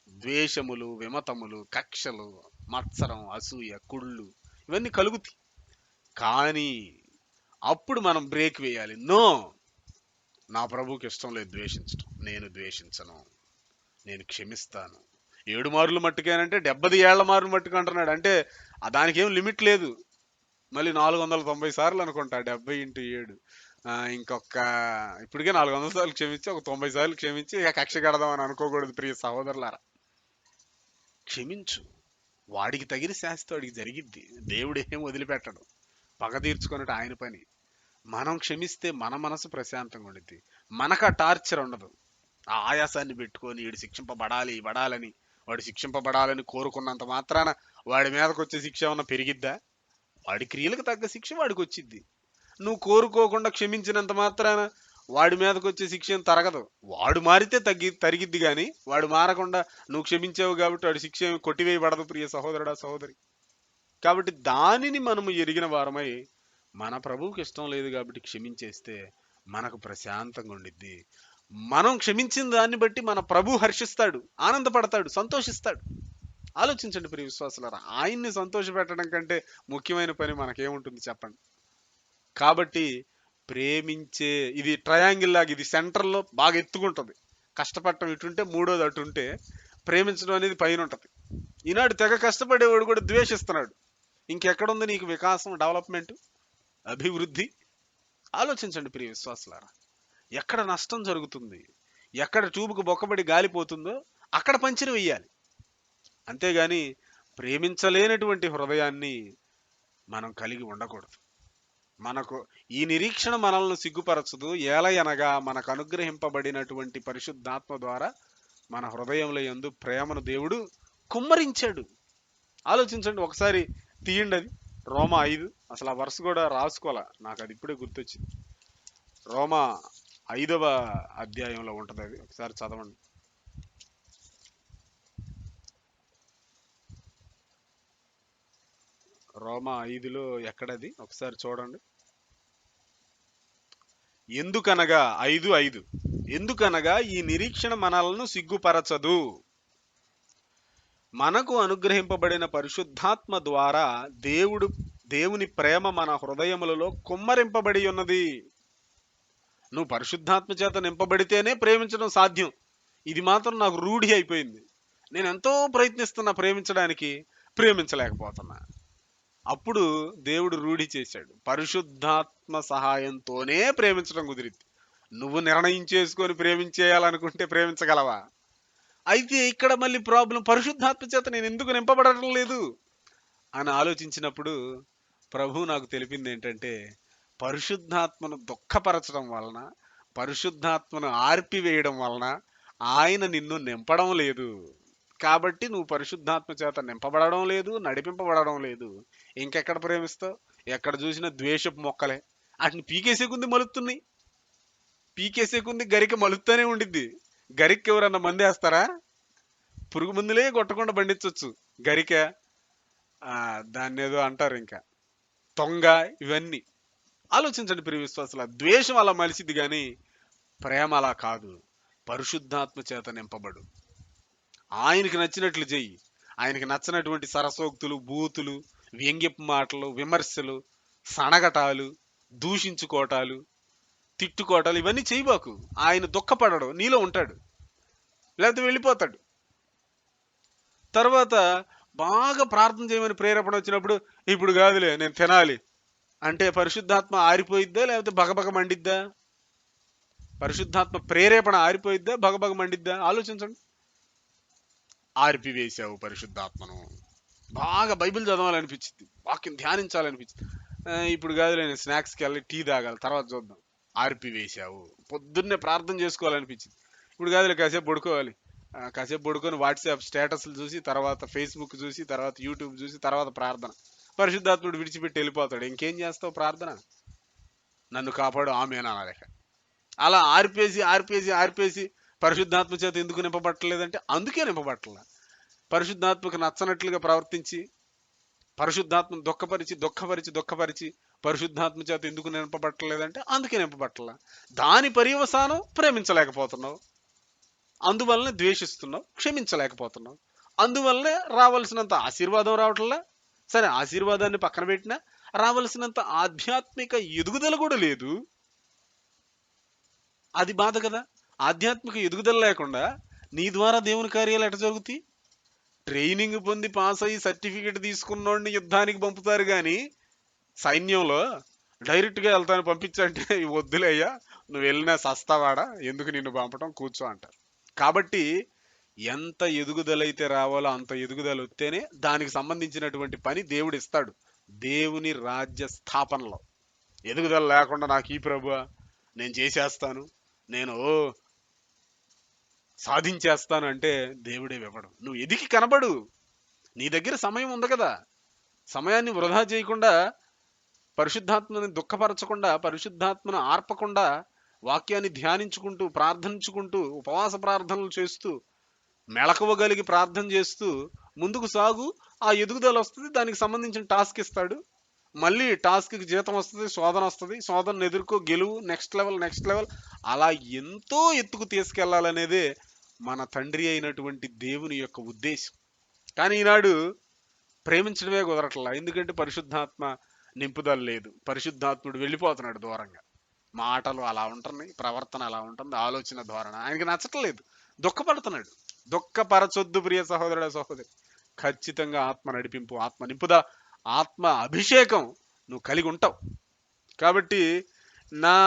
ద్వేషములు, విమతములు, కక్షలు, మత్సరం, అసూయ, కుళ్ళు ఇవన్నీ కలుగుతాయి. కానీ అప్పుడు మనం బ్రేక్ వేయాలి. నో, నా ప్రభువుకి ఇష్టం లేదు ద్వేషించడం, నేను ద్వేషించను, నేను క్షమిస్తాను. 7 మారులు మట్టుకేనంటే 70 ఏళ్ల మారులు మట్టుకు అంటున్నాడు. అంటే దానికి ఏం లిమిట్ లేదు. మళ్ళీ 490 సార్లు అనుకుంటా, 70 × 7. ఇంకొక ఇప్పటికే 400 సార్లు క్షమించి, ఒక 90 సార్లు క్షమించి ఇక కక్ష కడదాం అని అనుకోకూడదు ప్రియ సహోదరులారా. క్షమించు, వాడికి తగిన శాస్తి వాడికి జరిగిద్ది. దేవుడు ఏం వదిలిపెట్టడు. పగ తీర్చుకున్నట్టు ఆయన పని. మనం క్షమిస్తే మన మనసు ప్రశాంతంగా ఉండిద్ది. మనకు ఆ టార్చర్ ఉండదు. ఆ ఆయాసాన్ని పెట్టుకొని వీడు శిక్షింపబడాలని వాడు శిక్షింపబడాలని కోరుకున్నంత మాత్రాన వాడి మీదకి వచ్చే శిక్ష ఏమన్నా పెరిగిద్దా? వాడి క్రియలకు తగ్గ శిక్ష వాడికి వచ్చిద్ది. నువ్వు కోరుకోకుండా క్షమించినంత మాత్రాన వాడి మీదకి వచ్చే శిక్ష ఏం తరగదు. వాడు మారితే తరిగిద్ది, కానీ వాడు మారకుండా నువ్వు క్షమించావు కాబట్టి వాడి శిక్ష ఏమి కొట్టివేయబడదు ప్రియ సహోదరుడా, సహోదరి. కాబట్టి దానిని మనము ఎరిగిన వారమై, మన ప్రభువుకి ఇష్టం లేదు కాబట్టి క్షమించేస్తే మనకు ప్రశాంతంగా ఉండిద్ది. మనం క్షమించిన దాన్ని బట్టి మన ప్రభు హర్షిస్తాడు, ఆనందపడతాడు, సంతోషిస్తాడు. ఆలోచించండి ప్రియ విశ్వాసులారా, ఆయన్ని సంతోష పెట్టడం కంటే ముఖ్యమైన పని మనకేముంటుంది చెప్పండి? కాబట్టి ప్రేమించే, ఇది ట్రయాంగిల్ లాగా, ఇది సెంటర్లో బాగా ఎత్తుకుంటుంది. కష్టపడటం ఇటుంటే, మూడోది అటుంటే, ప్రేమించడం అనేది పైన ఉంటుంది. ఈనాడు తెగ కష్టపడేవాడు కూడా ద్వేషిస్తున్నాడు. ఇంకెక్కడుంది నీకు వికాసం, డెవలప్మెంట్, అభివృద్ధి? ఆలోచించండి ప్రియ విశ్వాసులారా, ఎక్కడ నష్టం జరుగుతుంది, ఎక్కడ ట్యూబుకు బొక్కబడి గాలిపోతుందో అక్కడ పంచిరి వెయ్యాలి. అంతేగాని ప్రేమించలేనటువంటి హృదయాన్ని మనం కలిగి ఉండకూడదు. మనకు ఈ నిరీక్షణ మనల్ని సిగ్గుపరచదు. ఏలయనగా మనకు అనుగ్రహింపబడినటువంటి పరిశుద్ధాత్మ ద్వారా మన హృదయంలో యందు ప్రేమను దేవుడు కుమ్మరించాడు. ఆలోచించండి, ఒకసారి తీయండి అది, రోమా 5. అసలు ఆ వరుస కూడా రాసుకోవాలా, నాకు అది ఇప్పుడే గుర్తొచ్చింది. రోమా 5వ అధ్యాయంలో ఉంటుంది అది, ఒకసారి చదవండి. రోమా 5లో ఎక్కడది ఒకసారి చూడండి. ఎందుకనగా 5:5, ఎందుకనగా ఈ నిరీక్షణ మనలను సిగ్గుపరచదు, మనకు అనుగ్రహింపబడిన పరిశుద్ధాత్మ ద్వారా దేవుని ప్రేమ మన హృదయములలో కుమ్మరింపబడి ఉన్నది. నువ్వు పరిశుద్ధాత్మ చేత నింపబడితేనే ప్రేమించడం సాధ్యం. ఇది మాత్రం నాకు రూఢి అయిపోయింది. నేను ఎంతో ప్రయత్నిస్తున్నా ప్రేమించడానికి, ప్రేమించలేకపోతున్నా. అప్పుడు దేవుడు రూఢి చేశాడు, పరిశుద్ధాత్మ సహాయంతోనే ప్రేమించడం కుదిరింది. నువ్వు నిర్ణయం చేసుకొని ప్రేమించేయాలనుకుంటే ప్రేమించగలవా? అయితే ఇక్కడ మళ్ళీ ప్రాబ్లం, పరిశుద్ధాత్మ చేత నేను ఎందుకు నింపబడటం లేదు అని ఆలోచించినప్పుడు ప్రభు నాకు తెలిపింది ఏంటంటే, పరిశుద్ధాత్మను దుఃఖపరచడం వలన, పరిశుద్ధాత్మను ఆర్పివేయడం వలన ఆయన నిన్ను నింపడం లేదు. కాబట్టి నువ్వు పరిశుద్ధాత్మ చేత నింపబడడం లేదు, నడిపింపబడడం లేదు. ఇంకెక్కడ ప్రేమిస్తావు? ఎక్కడ చూసినా ద్వేషపు మొక్కలే. వాటిని పీకేసే కొంది మలుతున్నాయి, పీకేసే కొంది గరిక మలుస్తూనే ఉండిద్ది. గరిక ఎవరన్నా మందేస్తారా? పురుగు మందులే కొట్టకుండా బండించవచ్చు. గరిక, దాన్ని ఏదో అంటారు ఇంకా, తొంగ, ఇవన్నీ. ఆలోచించండి ప్రియ విశ్వాసుల, ద్వేషం అలా మలిసిద్ది కానీ ప్రేమ అలా కాదు. పరిశుద్ధాత్మ చేత నింపబడు, ఆయనకి నచ్చినట్లు చెయ్యి. ఆయనకి నచ్చినటువంటి సరసోక్తులు, బూతులు, వ్యంగ్యపు మాటలు, విమర్శలు, సణగటాలు, దూషించుకోటాలు, తిట్టుకోటాలు ఇవన్నీ చేయబాకు. ఆయన దుఃఖపడడు, నీలో ఉంటాడు, లేకపోతే వెళ్ళిపోతాడు. తర్వాత బాగా ప్రార్థన చేయమని ప్రేరేపణ వచ్చినప్పుడు, ఇప్పుడు కాదులే నేను తినాలి అంటే పరిశుద్ధాత్మ ఆరిపోయిద్దా లేకపోతే బగబగ మండిద్దా? పరిశుద్ధాత్మ ప్రేరేపణ ఆరిపోయిద్దా బగబగ మండిద్దా? ఆలోచించండి. ఆర్పివేశావు పరిశుద్ధాత్మను. బాగా బైబిల్ చదవాలనిపించింది, వాక్యం ధ్యానించాలనిపించింది. ఇప్పుడు కాదులే నేను స్నాక్స్కి వెళ్ళి టీ తాగాలి, తర్వాత చూద్దాం. ఆర్పివేశావు. పొద్దున్నే ప్రార్థన చేసుకోవాలనిపించింది, ఇప్పుడు కాదులే కాసేపు పడుకోవాలి. కాసేపు పడుకొని వాట్సాప్ స్టేటస్లు చూసి, తర్వాత ఫేస్బుక్ చూసి, తర్వాత యూట్యూబ్ చూసి, తర్వాత ప్రార్థన. పరిశుద్ధాత్ముడు విడిచిపెట్టి వెళ్ళిపోతాడు. ఇంకేం చేస్తావు ప్రార్థన? నన్ను కాపాడు ఆమేన్ అనాలేక. అలా ఆర్పేసి ఆర్పేసి ఆర్పేసి పరిశుద్ధాత్మ చేత ఎందుకు నింపబట్టలేదంటే అందుకే నింపబట్టలే. పరిశుద్ధాత్మకు నచ్చనట్లుగా ప్రవర్తించి, పరిశుద్ధాత్మను దుఃఖపరిచి దుఃఖపరిచి దుఃఖపరిచి పరిశుద్ధాత్మ చేత ఎందుకు నింపబట్టలేదంటే అందుకే నింపబట్టలే. దాని పర్యవసానం ప్రేమించలేకపోతున్నావు, అందువల్లనే ద్వేషిస్తున్నావు, క్షమించలేకపోతున్నావు. అందువల్లనే రావాల్సినంత ఆశీర్వాదం రావట్లా. సరే, ఆశీర్వాదాన్ని పక్కన పెట్టినా రావాల్సినంత ఆధ్యాత్మిక ఎదుగుదల కూడా లేదు. అది బాధ కదా. ఆధ్యాత్మిక ఎదుగుదల లేకుండా నీ ద్వారా దేవుని కార్యాలు ఎట జరుగుతాయి? ట్రైనింగ్ పొంది పాస్ అయ్యి సర్టిఫికెట్ తీసుకున్నోడిని యుద్ధానికి పంపుతారు కానీ సైన్యంలో డైరెక్ట్గా వెళ్తాను పంపించంటే వద్దులేయ్యా, నువ్వు వెళ్ళినా సస్తావాడా, ఎందుకు నిన్ను పంపటం, కూర్చో అంటారు. కాబట్టి ఎంత ఎదుగుదలైతే రావాలో అంత ఎదుగుదల వస్తేనే దానికి సంబంధించినటువంటి పని దేవుడు ఇస్తాడు. దేవుని రాజ్య స్థాపనలో ఎదుగుదల లేకుండా నాకు ఈ ప్రభువా, నేను చేసేస్తాను, నేను సాధించేస్తాను అంటే దేవుడే ఇవ్వడం. నువ్వు ఎదిగి కనబడు, నీ దగ్గర సమయం ఉంది కదా. సమయాన్ని వృధా చేయకుండా, పరిశుద్ధాత్మని దుఃఖపరచకుండా, పరిశుద్ధాత్మను ఆర్పకుండా, వాక్యాన్ని ధ్యానించుకుంటూ, ప్రార్థించుకుంటూ, ఉపవాస ప్రార్థనలు చేస్తూ, మెళకువగలిగి ప్రార్థన చేస్తూ ముందుకు సాగు. ఆ ఎదుగుదల వస్తుంది, దానికి సంబంధించిన టాస్క్ ఇస్తాడు. మళ్ళీ టాస్క్కి జీతం వస్తుంది, శోధన వస్తుంది, శోధనను ఎదుర్కో, గెలువు, నెక్స్ట్ లెవెల్ నెక్స్ట్ లెవెల్. అలా ఎంతో ఎత్తుకు తీసుకెళ్లాలనేదే మన తండ్రి అయినటువంటి దేవుని యొక్క ఉద్దేశం. కానీ ఈనాడు ప్రేమించడమే కుదరట్లా. ఎందుకంటే పరిశుద్ధాత్మ నింపుదల లేదు. పరిశుద్ధాత్ముడు వెళ్ళిపోతున్నాడు దూరంగా. మాటలు అలా ఉంటున్నాయి, ప్రవర్తన అలా ఉంటుంది, ఆలోచన ధోరణ ఆయనకి నచ్చట్లేదు, దుఃఖపడుతున్నాడు. దుఃఖపరచొద్దు ప్రియ సహోదరుడ సహోదరి. ఖచ్చితంగా ఆత్మ నడిపింపు, ఆత్మ నింపుదా, ఆత్మ అభిషేకం నువ్వు కలిగి ఉంటావు. కాబట్టి నా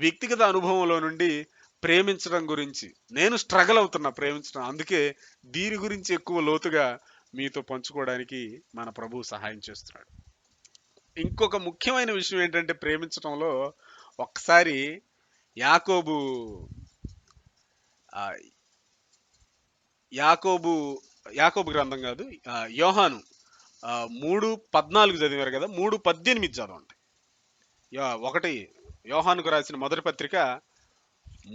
వ్యక్తిగత అనుభవంలో నుండి ప్రేమించడం గురించి నేను స్ట్రగల్ అవుతున్నా ప్రేమించడం. అందుకే దీని గురించి ఎక్కువ లోతుగా మీతో పంచుకోవడానికి మన ప్రభు సహాయం చేస్తున్నాడు. ఇంకొక ముఖ్యమైన విషయం ఏంటంటే ప్రేమించడంలో, ఒక్కసారి యాకోబు యాకోబు యాకోబు గ్రంథం కాదు, యోహాను 3:14 చదివారు కదా, 3:18 చదవండి. ఒకటి యోహానుకు రాసిన మొదటి పత్రిక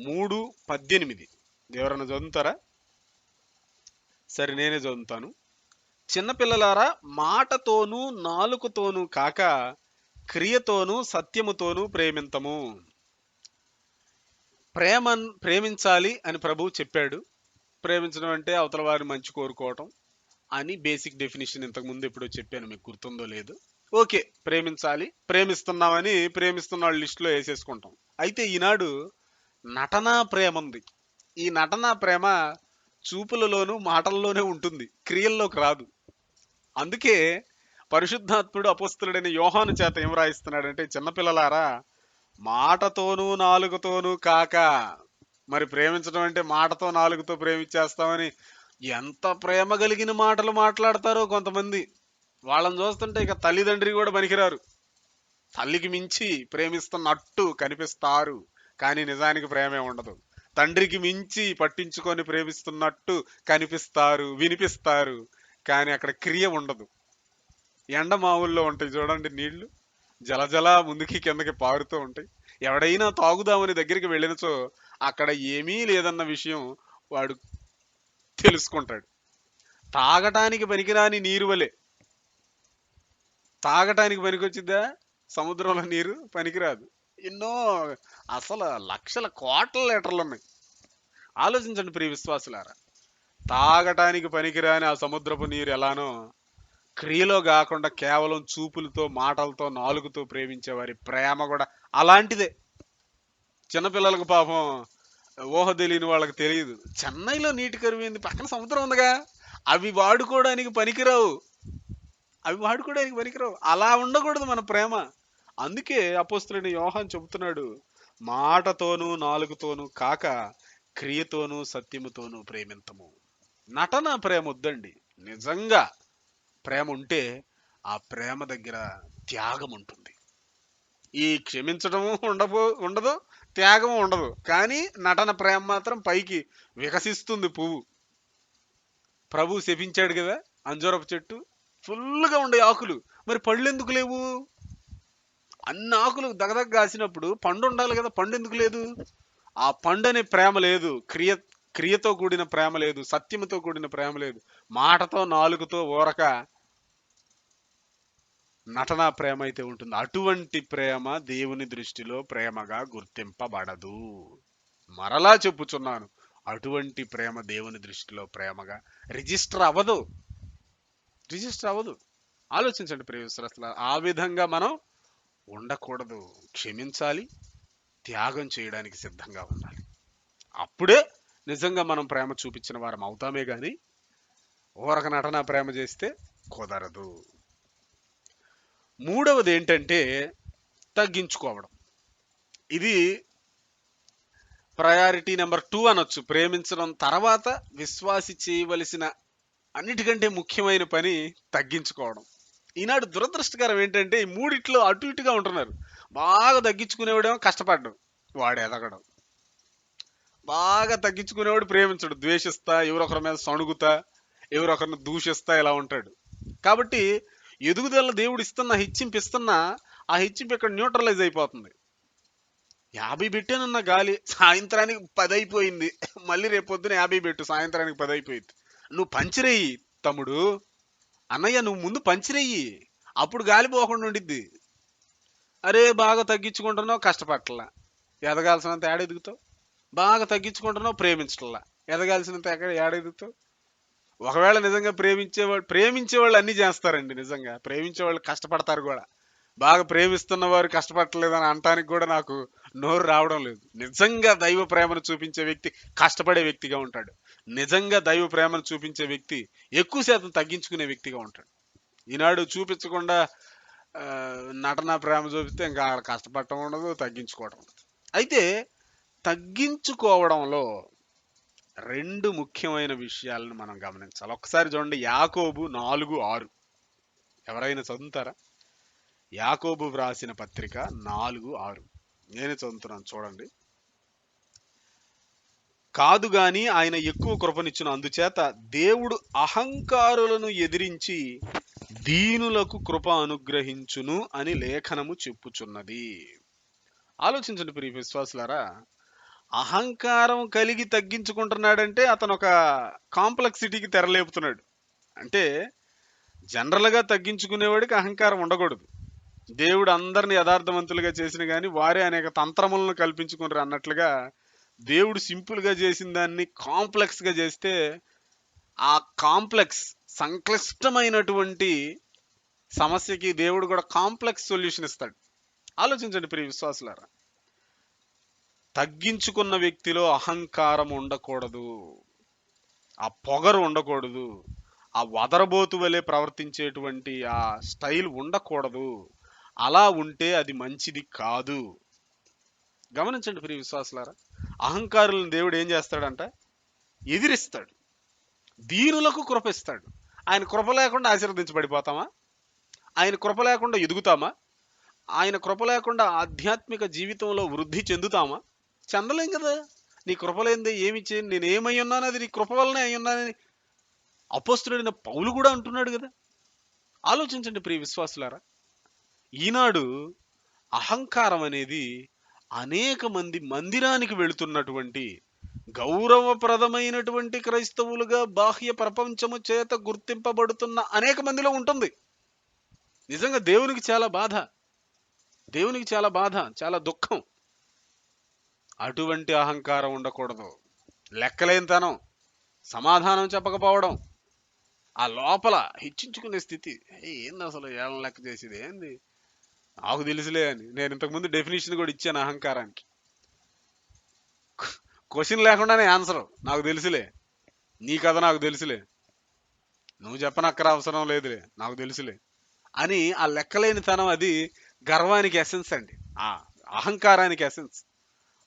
3:18 ఎవరన్నా చదువుతారా? సరే, నేనే చదువుతాను. చిన్నపిల్లలారా, మాటతోనూ నాలుకతోనూ కాక క్రియతోనూ సత్యముతోనూ ప్రేమింతము. ప్రేమించాలి అని ప్రభువు చెప్పాడు. ప్రేమించడం అంటే అవతల వారి మంచి కోరుకోవటం అని బేసిక్ డెఫినేషన్ ఇంతకు ముందు ఎప్పుడో చెప్పాను, మీకు గుర్తుందో లేదు. ఓకే, ప్రేమించాలి, ప్రేమిస్తున్నామని ప్రేమిస్తున్న వాళ్ళ లిస్టులో వేసేసుకుంటాం. అయితే ఈనాడు నటనా ప్రేమ ఉంది. ఈ నటనా ప్రేమ చూపులలోనూ మాటల్లోనే ఉంటుంది, క్రియల్లోకి రాదు. అందుకే పరిశుద్ధాత్ముడు అపోస్తలుడైన యోహాను చేత ఏం రాయిస్తున్నాడంటే, చిన్నపిల్లలారా, మాటతోనూ నాలుగుతోనూ కాక, మరి ప్రేమించడం అంటే మాటతో నాలుగుతో ప్రేమించేస్తామని ఎంత ప్రేమ కలిగిన మాటలు మాట్లాడతారో కొంతమంది. వాళ్ళని చూస్తుంటే ఇక తల్లిదండ్రి కూడా పనికిరారు. తల్లికి మించి ప్రేమిస్తున్నట్టు కనిపిస్తారు, కానీ నిజానికి ప్రేమే ఉండదు. తండ్రికి మించి పట్టించుకొని ప్రేమిస్తున్నట్టు కనిపిస్తారు, వినిపిస్తారు, కానీ అక్కడ క్రియ ఉండదు. ఎండమావుల్లో ఉంటాయి చూడండి నీళ్లు, జలజల ముందుకి కిందకి పారుతూ ఉంటాయి. ఎవడైనా తాగుదామని దగ్గరికి వెళ్ళినచో అక్కడ ఏమీ లేదన్న విషయం వాడు తెలుసుకుంటాడు. తాగటానికి పనికిరాని నీరు వలె. తాగటానికి పనికొచ్చిద్దా? సముద్రంలో నీరు పనికిరాదు. ఎన్నో అసలు లక్షల కోట్ల లీటర్లు ఉన్నాయి. ఆలోచించండి ప్రియ విశ్వాసులారా, తాగటానికి పనికిరాని ఆ సముద్రపు నీరు ఎలానో, క్రియలో కాకుండా కేవలం చూపులతో, మాటలతో, నాలుగుతో ప్రేమించే వారి ప్రేమ కూడా అలాంటిదే. చిన్నపిల్లలకు పాపం ఊహ తెలియని వాళ్ళకి తెలియదు. చెన్నైలో నీటి కరువైంది, పక్కన సముద్రం ఉందిగా, అవి వాడుకోవడానికి పనికిరావు. అలా ఉండకూడదు మన ప్రేమ. అందుకే అపోస్తలుడైన యోహాను చెబుతున్నాడు, మాటతోనూ నాలుగుతోనూ కాక క్రియతోనూ సత్యముతోనూ ప్రేమింతము. నటన ప్రేమ వద్దండి. నిజంగా ప్రేమ ఉంటే ఆ ప్రేమ దగ్గర త్యాగం ఉంటుంది. ఈ క్షమించడము ఉండదు, త్యాగము ఉండదు, కానీ నటన ప్రేమ మాత్రం పైకి వికసిస్తుంది పువ్వు. ప్రభు శపించాడు కదా అంజూరపు చెట్టు, ఫుల్గా ఉండే ఆకులు, మరి పళ్ళు ఎందుకు లేవు? అన్ని ఆకులు దగదగ కాసినప్పుడు పండు ఉండాలి కదా, పండు ఎందుకు లేదు? ఆ పండు అనే ప్రేమ లేదు, క్రియతో కూడిన ప్రేమ లేదు, సత్యముతో కూడిన ప్రేమ లేదు, మాటతో నాలుగుతో ఊరక నటనా ప్రేమ అయితే ఉంటుంది. అటువంటి ప్రేమ దేవుని దృష్టిలో ప్రేమగా గుర్తింపబడదు. మరలా చెప్పుచున్నాను, అటువంటి ప్రేమ దేవుని దృష్టిలో ప్రేమగా రిజిస్టర్ అవ్వదు. ఆలోచించండి ప్రియ విశ్వాసులారా, ఆ విధంగా మనం ఉండకూడదు. క్షమించాలి, త్యాగం చేయడానికి సిద్ధంగా ఉండాలి. అప్పుడే నిజంగా మనం ప్రేమ చూపించిన వారం అవుతామే గాని ఊరక నటన ప్రేమ చేస్తే కుదరదు. మూడవది ఏంటంటే తగ్గించుకోవడం. ఇది ప్రయారిటీ నెంబర్ 2 అనొచ్చు. ప్రేమించడం తర్వాత విశ్వాసి చేయవలసిన అన్నిటికంటే ముఖ్యమైన పని తగ్గించుకోవడం. ఈనాడు దురదృష్టకరం ఏంటంటే ఈ మూడిట్లో అటు ఇటుగా ఉంటున్నారు. బాగా తగ్గించుకునేవాడేమో కష్టపడ్డం, వాడు ఎదగడం. బాగా తగ్గించుకునేవాడు ప్రేమించడు, ద్వేషిస్తా, ఎవరొకరి మీద సణుగుతా, ఎవరొకరిని దూషిస్తా ఇలా ఉంటాడు. కాబట్టి ఎదుగుదల దేవుడు హెచ్చింపిస్తున్నా ఆ హెచ్చింపు ఇక్కడ న్యూట్రలైజ్ అయిపోతుంది. 50 పెట్టానన్న గాలి సాయంత్రానికి 10 అయిపోయింది, మళ్ళీ రేపొద్దున 50 పెట్టు, సాయంత్రానికి 10 అయిపోయింది. నువ్వు పంచిరేయి తమ్ముడు, అన్నయ్య నువ్వు ముందు పంచిరేయి, అప్పుడు గాలి పోకుండా ఉండిద్ది. అరే బాగా తగ్గించుకుంటున్నావు, కష్టపడట్లా, ఎదగాల్సినంత ఏడ ఎదుగుతావు. బాగా తగ్గించుకుంటున్నావు, ప్రేమించట్లా, ఎదగాల్సినంత ఏడ ఎదుగుతావు. ఒకవేళ నిజంగా ప్రేమించేవాళ్ళు అన్ని చేస్తారండి. నిజంగా ప్రేమించేవాళ్ళు కష్టపడతారు కూడా. బాగా ప్రేమిస్తున్న వారు కష్టపడలేదని అనటానికి కూడా నాకు నోరు రావడం లేదు. నిజంగా దైవ ప్రేమను చూపించే వ్యక్తి కష్టపడే వ్యక్తిగా ఉంటాడు. నిజంగా దైవ ప్రేమను చూపించే వ్యక్తి ఎక్కువ శాతం తగ్గించుకునే వ్యక్తిగా ఉంటాడు. ఈనాడు చూపించకుండా నటన ప్రేమ చూపిస్తే ఇంకా కష్టపడటం ఉండదు, తగ్గించుకోవడం ఉండదు. అయితే తగ్గించుకోవడంలో 2 ముఖ్యమైన విషయాలను మనం గమనించాలి. ఒకసారి చూడండి, యాకోబు 4:6. ఎవరైనా చదువుతారా? యాకోబు వ్రాసిన పత్రిక 4:6. నేనే చదువుతున్నాను, చూడండి. కాదు గాని ఆయన ఎక్కువ కృపనిచ్చును, అందుచేత దేవుడు అహంకారులను ఎదిరించి దీనులకు కృప అనుగ్రహించును అని లేఖనము చెప్పుచున్నది. ఆలోచించండి ప్రియ విశ్వాసులారా, అహంకారం కలిగి తగ్గించుకుంటున్నాడంటే అతను ఒక కాంప్లెక్సిటీకి తెరలేపుతున్నాడు. అంటే జనరల్గా తగ్గించుకునేవాడికి అహంకారం ఉండకూడదు. దేవుడు అందరిని యథార్థవంతులుగా చేసిన కానీ వారే అనేక తంత్రములను కల్పించుకున్నారు అన్నట్లుగా దేవుడు సింపుల్గా చేసిన దాన్ని కాంప్లెక్స్గా చేస్తే ఆ కాంప్లెక్స్ సంక్లిష్టమైనటువంటి సమస్యకి దేవుడు కూడా కాంప్లెక్స్ సొల్యూషన్ ఇస్తాడు. ఆలోచించండి ప్రియ విశ్వాసులారా, తగ్గించుకున్న వ్యక్తిలో అహంకారం ఉండకూడదు, ఆ పొగరు ఉండకూడదు, ఆ వదరబోతు వలె ప్రవర్తించేటువంటి ఆ స్టైల్ ఉండకూడదు. అలా ఉంటే అది మంచిది కాదు. గమనించండి ప్రియ విశ్వాసులారా, అహంకారులను దేవుడు ఏం చేస్తాడంట? ఎదిరిస్తాడు, దీనులకు కృప ఇస్తాడు. ఆయన కృప లేకుండా ఆశీర్వదించబడిపోతామా? ఆయన కృప లేకుండా ఎదుగుతామా? ఆయన కృప లేకుండా ఆధ్యాత్మిక జీవితంలో వృద్ధి చెందుతామా? చెందలేం కదా. నీ కృప లేనిదే ఏమి చేయను, నేను ఏమై ఉన్నాను అది నీ కృప వల్లనే అయి ఉన్నానని అపోస్తలుడైన పౌలు కూడా అంటున్నాడు కదా. ఆలోచించండి ప్రియ విశ్వాసులారా, ఈనాడు అహంకారం అనేది అనేక మంది మందిరానికి వెళుతున్నటువంటి గౌరవప్రదమైనటువంటి క్రైస్తవులుగా బాహ్య ప్రపంచము చేత గుర్తింపబడుతున్న అనేక మందిలో ఉంటుంది. నిజంగా దేవునికి చాలా బాధ, దేవునికి చాలా బాధ, చాలా దుఃఖం. అటువంటి అహంకారం ఉండకూడదు. లెక్కలేనితనం, సమాధానం చెప్పకపోవడం, ఆ లోపల హెచ్చించుకునే స్థితి. ఏంది అసలు ఏళ్ళ లెక్క చేసేది ఏంది, నాకు తెలుసులే అని. నేను ఇంతకుముందు డెఫినేషన్ కూడా ఇచ్చాను అహంకారానికి. క్వశ్చన్ లేకుండానే ఆన్సర్, నాకు తెలుసులే, నీ కథ నాకు తెలుసులే, నువ్వు చెప్పనక్కర అవసరం లేదులే, నాకు తెలుసులే అని. ఆ లెక్కలేనితనం అది గర్వానికి ఎసెన్స్ అండి, ఆ అహంకారానికి ఎసెన్స్.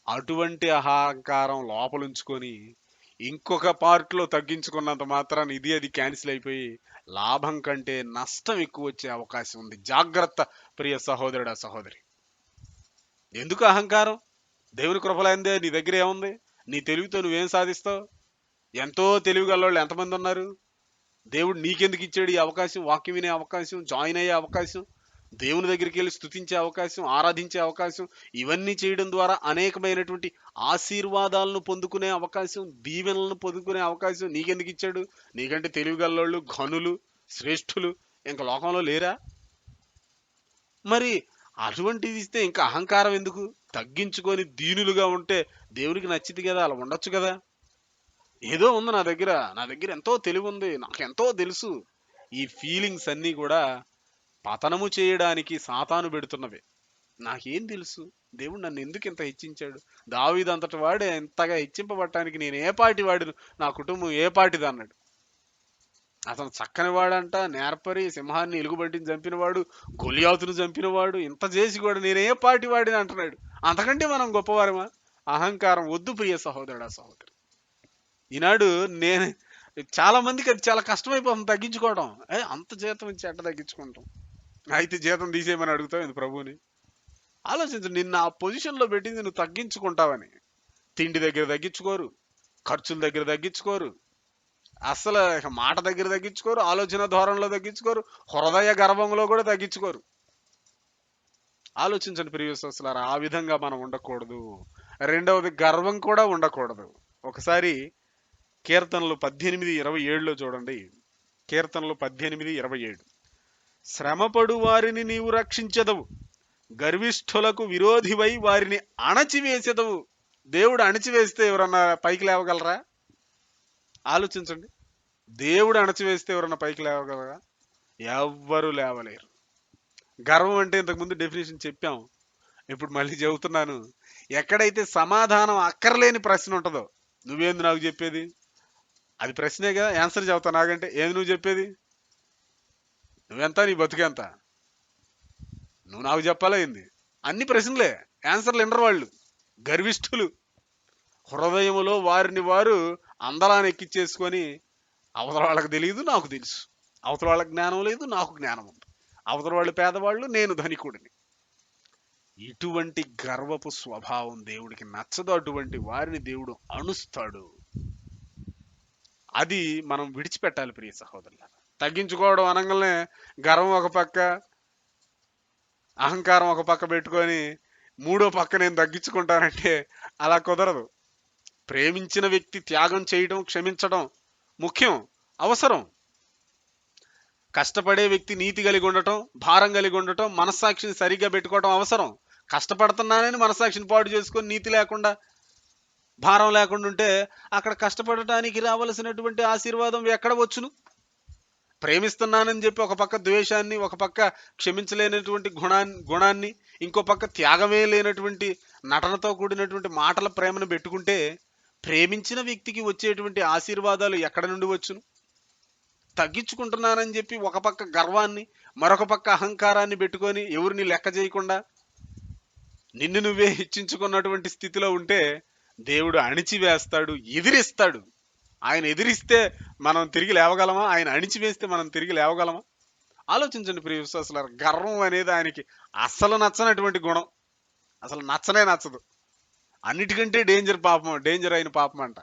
అటువంటి అహంకారం లోపలుంచుకొని ఇంకొక పార్ట్లో తగ్గించుకున్నంత మాత్రాన్ని ఇది అది క్యాన్సిల్ అయిపోయి లాభం కంటే నష్టం ఎక్కువ వచ్చే అవకాశం ఉంది. జాగ్రత్త ప్రియ సహోదరుడా, సహోదరి. ఎందుకు అహంకారం? దేవుని కృపలైందే నీ దగ్గర ఏముంది? నీ తెలివితో నువ్వేం సాధిస్తావు? ఎంతో తెలివి గలవాళ్ళు ఎంతమంది ఉన్నారు? దేవుడు నీకెందుకు ఇచ్చాడు ఈ అవకాశం? వాక్యం వినే అవకాశం, జాయిన్ అయ్యే అవకాశం, దేవుని దగ్గరికి వెళ్ళి స్తుతించే అవకాశం, ఆరాధించే అవకాశం. ఇవన్నీ చేయడం ద్వారా అనేకమైనటువంటి ఆశీర్వాదాలను పొందుకునే అవకాశం, దీవెనలను పొందుకునే అవకాశం నీకెందుకు ఇచ్చాడు? నీకంటే తెలివిగల్లోళ్ళు, ఘనులు, శ్రేష్ఠులు ఇంకా లోకంలో లేరా? మరి అటువంటిది ఇస్తే ఇంకా అహంకారం ఎందుకు? తగ్గించుకొని దీనులుగా ఉంటే దేవునికి నచ్చితే కదా, అలా ఉండొచ్చు కదా. ఏదో ఉంది నా దగ్గర ఎంతో తెలివి ఉంది, నాకు ఎంతో తెలుసు. ఈ ఫీలింగ్స్ అన్నీ కూడా పతనము చేయడానికి సాతాను పెడుతున్నవే. నాకేం తెలుసు, దేవుడు నన్ను ఎందుకు ఇంత హెచ్చించాడు? దావీదు అంతటి వాడే ఇంతగా హెచ్చింపబడటానికి నేను ఏ పాటి వాడిను, నా కుటుంబం ఏ పాటిది అన్నాడు. అతను చక్కని వాడంట, నేర్పరి, సింహాన్ని ఎలుగుబంటిని చంపినవాడు, గొలియాతును చంపినవాడు, ఇంత చేసి కూడా నేను ఏ పాటి వాడిని అంటున్నాడు. అంతకంటే మనం గొప్పవారమా? అహంకారం వద్దు ప్రియ సహోదరుడా, సహోదరి. ఈనాడు నేను చాలా మందికి అది చాలా కష్టమైపోతుంది తగ్గించుకోవడం. అంత జీతం ఇచ్చి ఎట్ట తగ్గించుకుంటాం? అయితే జీతం తీసేయమని అడుగుతావు ఇది ప్రభువుని? ఆలోచించు, నిన్న ఆ పొజిషన్లో పెట్టింది నువ్వు తగ్గించుకుంటావని. తిండి దగ్గర తగ్గించుకోరు, ఖర్చుల దగ్గర తగ్గించుకోరు, అసలు మాట దగ్గర తగ్గించుకోరు, ఆలోచన ధోరణిలో తగ్గించుకోరు, హృదయ గర్భంలో కూడా తగ్గించుకోరు. ఆలోచించండి ప్రియ విశ్వాసులారా, ఆ విధంగా మనం ఉండకూడదు. రెండవది, గర్వం కూడా ఉండకూడదు. ఒకసారి కీర్తనలు 18:27లో చూడండి. కీర్తనలు 18:27. శ్రమపడు వారిని నీవు రక్షించెదవు, గర్విష్ఠులకు విరోధివై వారిని అణచివేసెదవు. దేవుడు అణచివేస్తే ఎవరన్నా పైకి లేవగలరా? ఆలోచించండి. దేవుడు అణచివేస్తే ఎవరన్నా పైకి లేవగలరా? ఎవ్వరూ లేవలేరు. గర్వం అంటే ఇంతకుముందు డెఫినేషన్ చెప్పాం, ఇప్పుడు మళ్ళీ చెబుతున్నాను. ఎక్కడైతే సమాధానం అక్కర్లేని ప్రశ్న ఉంటుందో, నువ్వేంది నాకు చెప్పేది, అది ప్రశ్నేగా, ఆన్సర్ చెబుతా నాకంటే. ఏంది నువ్వు చెప్పేది? నువ్వెంత, నీ బతుకెంత, నువ్వు నాకు చెప్పాలా ఏంది? అన్ని ప్రశ్నలే, ఆన్సర్లు వినరు వాళ్ళు. గర్విష్ఠులు, హృదయములో వారిని వారు అందరాన్ని ఎక్కిచ్చేసుకొని, అవతల వాళ్ళకి తెలియదు, నాకు తెలుసు, అవతల వాళ్ళకి జ్ఞానం లేదు, నాకు జ్ఞానం ఉంది, అవతల వాళ్ళు పేదవాళ్ళు, నేను ధనికుడిని. ఇటువంటి గర్వపు స్వభావం దేవుడికి నచ్చదు. అటువంటి వారిని దేవుడు అణుస్తాడు. అది మనం విడిచిపెట్టాలి ప్రియ సహోదరులారా. తగ్గించుకోవడం అనగానే గర్వం ఒక పక్క, అహంకారం ఒక పక్క పెట్టుకొని మూడో పక్క నేను తగ్గించుకుంటానంటే అలా కుదరదు. ప్రేమించిన వ్యక్తి త్యాగం చేయడం, క్షమించడం ముఖ్యం, అవసరం. కష్టపడే వ్యక్తి నీతి కలిగి ఉండటం, భారం కలిగి ఉండటం, మనస్సాక్షిని సరిగ్గా పెట్టుకోవడం అవసరం. కష్టపడుతున్నానని మనస్సాక్షిని పాడు చేసుకొని నీతి లేకుండా, భారం లేకుండా ఉంటే అక్కడ కష్టపడటానికి రావలసినటువంటి ఆశీర్వాదం ఎక్కడ వచ్చును? ప్రేమిస్తున్నానని చెప్పి ఒక పక్క ద్వేషాన్ని, ఒక పక్క క్షమించలేనటువంటి గుణాన్ని, ఇంకో పక్క త్యాగమే లేనటువంటి నటనతో కూడినటువంటి మాటల ప్రేమను పెట్టుకుంటే ప్రేమించిన వ్యక్తికి వచ్చేటువంటి ఆశీర్వాదాలు ఎక్కడ నుండి వచ్చును? తగ్గించుకుంటున్నానని చెప్పి ఒక పక్క గర్వాన్ని, మరొక పక్క అహంకారాన్ని పెట్టుకొని ఎవరిని లెక్క చేయకుండా నిన్ను నువ్వే హెచ్చించుకున్నటువంటి స్థితిలో ఉంటే దేవుడు అణిచివేస్తాడు, ఎదిరిస్తాడు. ఆయన ఎదిరిస్తే మనం తిరిగి లేవగలమా? ఆయన అణిచివేస్తే మనం తిరిగి లేవగలమా? ఆలోచించండి ప్రియ విశ్వాసులారా. గర్వం అనేది ఆయనకి అస్సలు నచ్చనటువంటి గుణం. అసలు నచ్చనే నచ్చదు. అన్నిటికంటే డేంజర్ అయిన పాపం అంట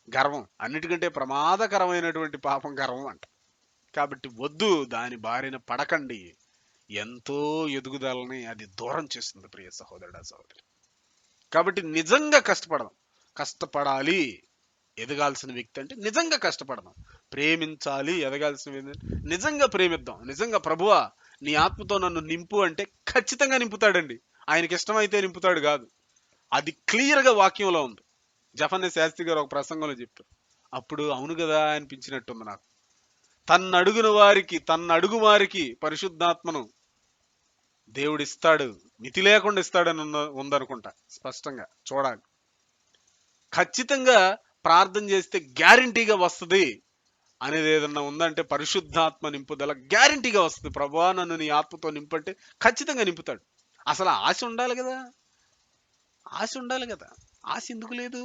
గర్వం. అన్నిటికంటే ప్రమాదకరమైనటువంటి పాపం గర్వం అంట. కాబట్టి వద్దు, దాని బారిన పడకండి. ఎంతో ఎదుగుదలని అది దూరం చేస్తుంది ప్రియ సహోదరుడా, సహోదరి. కాబట్టి నిజంగా కష్టపడాలి. ఎదగాల్సిన వ్యక్తి అంటే నిజంగా కష్టపడదాం. ప్రేమించాలి. ఎదగాల్సిన నిజంగా ప్రేమిద్దాం. నిజంగా ప్రభువా నీ ఆత్మతో నన్ను నింపు అంటే ఖచ్చితంగా నింపుతాడండి. ఆయనకి ఇష్టమైతే నింపుతాడు కాదు. అది క్లియర్గా వాక్యంలో ఉంది. జఫన్య శాస్త్రి గారు ఒక ప్రసంగంలో చెప్పారు. అప్పుడు అవును కదా అనిపించినట్టుంది నాకు. తన్నడుగు వారికి పరిశుద్ధాత్మను దేవుడిస్తాడు, మితి లేకుండా ఇస్తాడని ఉందనుకుంటా. స్పష్టంగా చూడాలి. ఖచ్చితంగా ప్రార్థన చేస్తే గ్యారంటీగా వస్తుంది అనేది ఏదన్నా ఉందంటే పరిశుద్ధాత్మ నింపుదల గ్యారంటీగా వస్తుంది. ప్రభువా నన్ను నీ ఆత్మతో నింపంటే ఖచ్చితంగా నింపుతాడు. అసలు ఆశ ఉండాలి కదా. ఆశ ఎందుకు లేదు?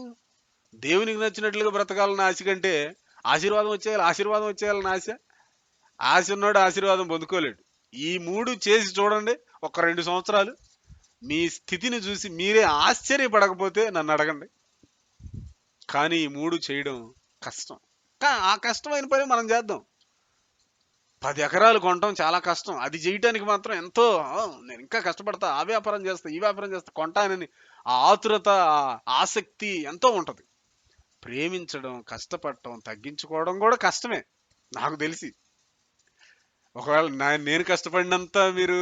దేవునికి నచ్చినట్లుగా బ్రతకాలని ఆశ కంటే ఆశీర్వాదం వచ్చేయాలని ఆశ ఉన్నాడు ఆశీర్వాదం పొందుకోలేడు. ఈ మూడు చేసి చూడండి. ఒక 2 సంవత్సరాలు మీ స్థితిని చూసి మీరే ఆశ్చర్యపడకపోతే నన్ను అడగండి. కానీ ఈ 3 చేయడం కష్టం. ఆ కష్టమైన పని మనం చేద్దాం. 10 ఎకరాలు కొనటం చాలా కష్టం. అది చేయటానికి మాత్రం ఎంతో నేను ఇంకా కష్టపడతా, ఆ వ్యాపారం చేస్తా, ఈ వ్యాపారం చేస్తా, కొంటానని ఆ ఆతురత, ఆసక్తి ఎంతో ఉంటది. ప్రేమించడం, కష్టపడటం, తగ్గించుకోవడం కూడా కష్టమే నాకు తెలిసి. ఒకవేళ నేను కష్టపడినంత మీరు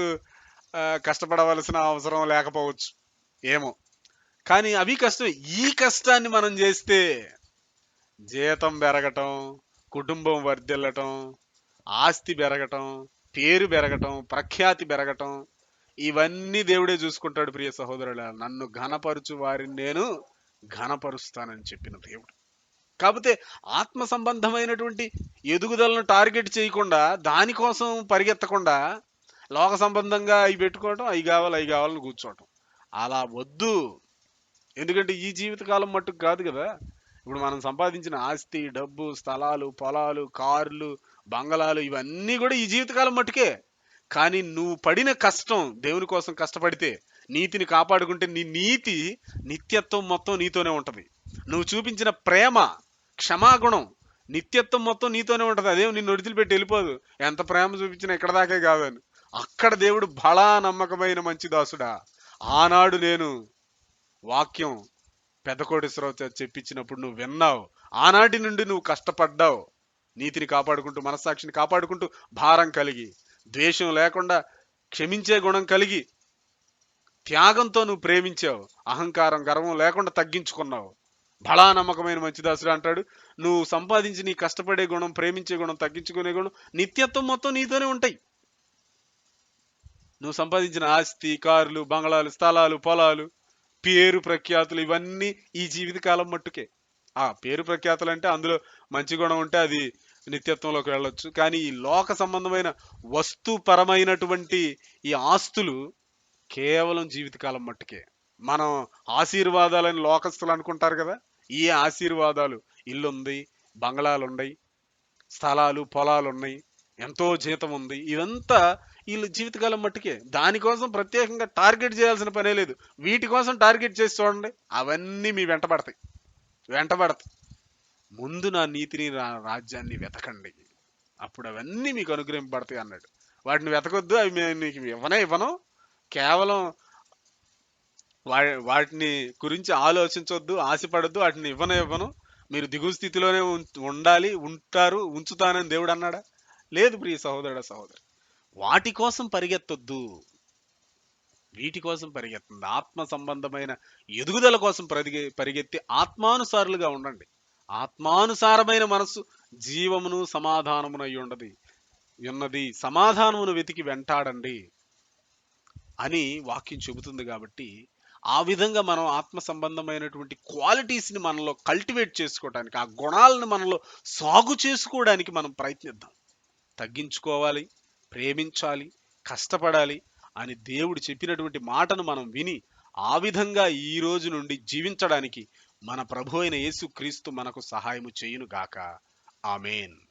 కష్టపడవలసిన అవసరం లేకపోవచ్చు ఏమో, కానీ అవి కష్టమే. ఈ కష్టాన్ని మనం చేస్తే జీతం పెరగటం, కుటుంబం వర్ధిల్లటం, ఆస్తి పెరగటం, పేరు పెరగటం, ప్రఖ్యాతి పెరగటం, ఇవన్నీ దేవుడే చూసుకుంటాడు. ప్రియ సహోదరుల, నన్ను ఘనపరుచు వారిని నేను ఘనపరుస్తానని చెప్పిన దేవుడు. కాకపోతే ఆత్మ సంబంధమైనటువంటి ఎదుగుదలను టార్గెట్ చేయకుండా, దానికోసం పరిగెత్తకుండా, లోక సంబంధంగా అవి పెట్టుకోవటం, అవి కావాలని కూర్చోవటం అలా వద్దు. ఎందుకంటే ఈ జీవితకాలం మట్టుకు కాదు కదా. ఇప్పుడు మనం సంపాదించిన ఆస్తి, డబ్బు, స్థలాలు, పొలాలు, కార్లు, బంగళాలు ఇవన్నీ కూడా ఈ జీవితకాలం మట్టుకే. కానీ నువ్వు పడిన కష్టం, దేవుని కోసం కష్టపడితే, నీతిని కాపాడుకుంటే నీ నీతి నిత్యత్వం మొత్తం నీతోనే ఉంటది. నువ్వు చూపించిన ప్రేమ, క్షమాగుణం, నిత్యత్వం మొత్తం నీతోనే ఉంటది. అదేం నిన్ను వదిలిపెట్టి వెళ్ళిపోదు. ఎంత ప్రేమ చూపించినా ఇక్కడ దాకే కాదని. అక్కడ దేవుడు బలా నమ్మకమైన మంచి దాసుడా, ఆనాడు నేను వాక్యం పెద్ద కోటేశ్వరరావు చెప్పించినప్పుడు నువ్వు విన్నావు, ఆనాటి నుండి నువ్వు కష్టపడ్డావు, నీతిని కాపాడుకుంటూ, మనస్సాక్షిని కాపాడుకుంటూ, భారం కలిగి, ద్వేషం లేకుండా, క్షమించే గుణం కలిగి, త్యాగంతో నువ్వు ప్రేమించావు, అహంకారం, గర్వం లేకుండా తగ్గించుకున్నావు. బలా నమ్మకమైన మంచిదాసుడు అంటాడు, నువ్వు సంపాదించి నీ కష్టపడే గుణం, ప్రేమించే గుణం, తగ్గించుకునే గుణం నిత్యత్వం మొత్తం నీతోనే ఉంటాయి. నువ్వు సంపాదించిన ఆస్తి, కార్లు, బంగళాలు, స్థలాలు, పొలాలు, పేరు ప్రఖ్యాతులు ఇవన్నీ ఈ జీవితకాలం మట్టుకే. పేరు ప్రఖ్యాతులు అంటే అందులో మంచి గుణం ఉంటే అది నిత్యత్వంలోకి వెళ్ళొచ్చు. కానీ ఈ లోక సంబంధమైన వస్తుపరమైనటువంటి ఈ ఆస్తులు కేవలం జీవితకాలం మట్టుకే. మనం ఆశీర్వాదాలని లోకస్తులు అనుకుంటారు కదా. ఈ ఆశీర్వాదాలు, ఇల్లుంది, బంగళాలు ఉన్నాయి, స్థలాలు, పొలాలు ఉన్నాయి, ఎంతో జీతం ఉంది, ఇదంతా వీళ్ళు జీవితకాలం మట్టుకే. దానికోసం ప్రత్యేకంగా టార్గెట్ చేయాల్సిన పనే లేదు. వీటి కోసం టార్గెట్ చేసి చూడండి, అవన్నీ మీ వెంటబడతాయి. ముందు నా నీతిని, రాజ్యాన్ని వెతకండి, అప్పుడు అవన్నీ మీకు అనుగ్రహింపబడతాయి అన్నాడు. వాటిని వెతకొద్దు, అవి మీకు ఇవ్వను, కేవలం వాటిని గురించి ఆలోచించొద్దు, ఆశపడద్దు, వాటిని ఇవ్వను, మీరు దిగువ స్థితిలోనే ఉంచుతానని దేవుడు అన్నాడా? లేదు ప్రియ సహోదరుడ, సహోదరి. వాటి కోసం పరిగెత్తొద్దు, వీటి కోసం పరిగెత్తండి. ఆత్మ సంబంధమైన ఎదుగుదల కోసం పరిగెత్తి ఆత్మానుసారులుగా ఉండండి. ఆత్మానుసారమైన మనస్సు జీవమును సమాధానమునై ఉన్నది, సమాధానమును వెతికి వెంటాడండి అని వాక్యం చెబుతుంది. కాబట్టి ఆ విధంగా మనం ఆత్మ సంబంధమైనటువంటి క్వాలిటీస్ని మనలో కల్టివేట్ చేసుకోవడానికి, ఆ గుణాలను మనలో సాగు చేసుకోవడానికి మనం ప్రయత్నిద్దాం. తగ్గించుకోవాలి, ప్రేమించాలి, కష్టపడాలి అని దేవుడు చెప్పినటువంటి మాటను మనం విని ఆ విధంగా ఈ రోజు నుండి జీవించడానికి మన ప్రభు అయిన యేసుక్రీస్తు మనకు సహాయము చేయును గాక. ఆమేన్.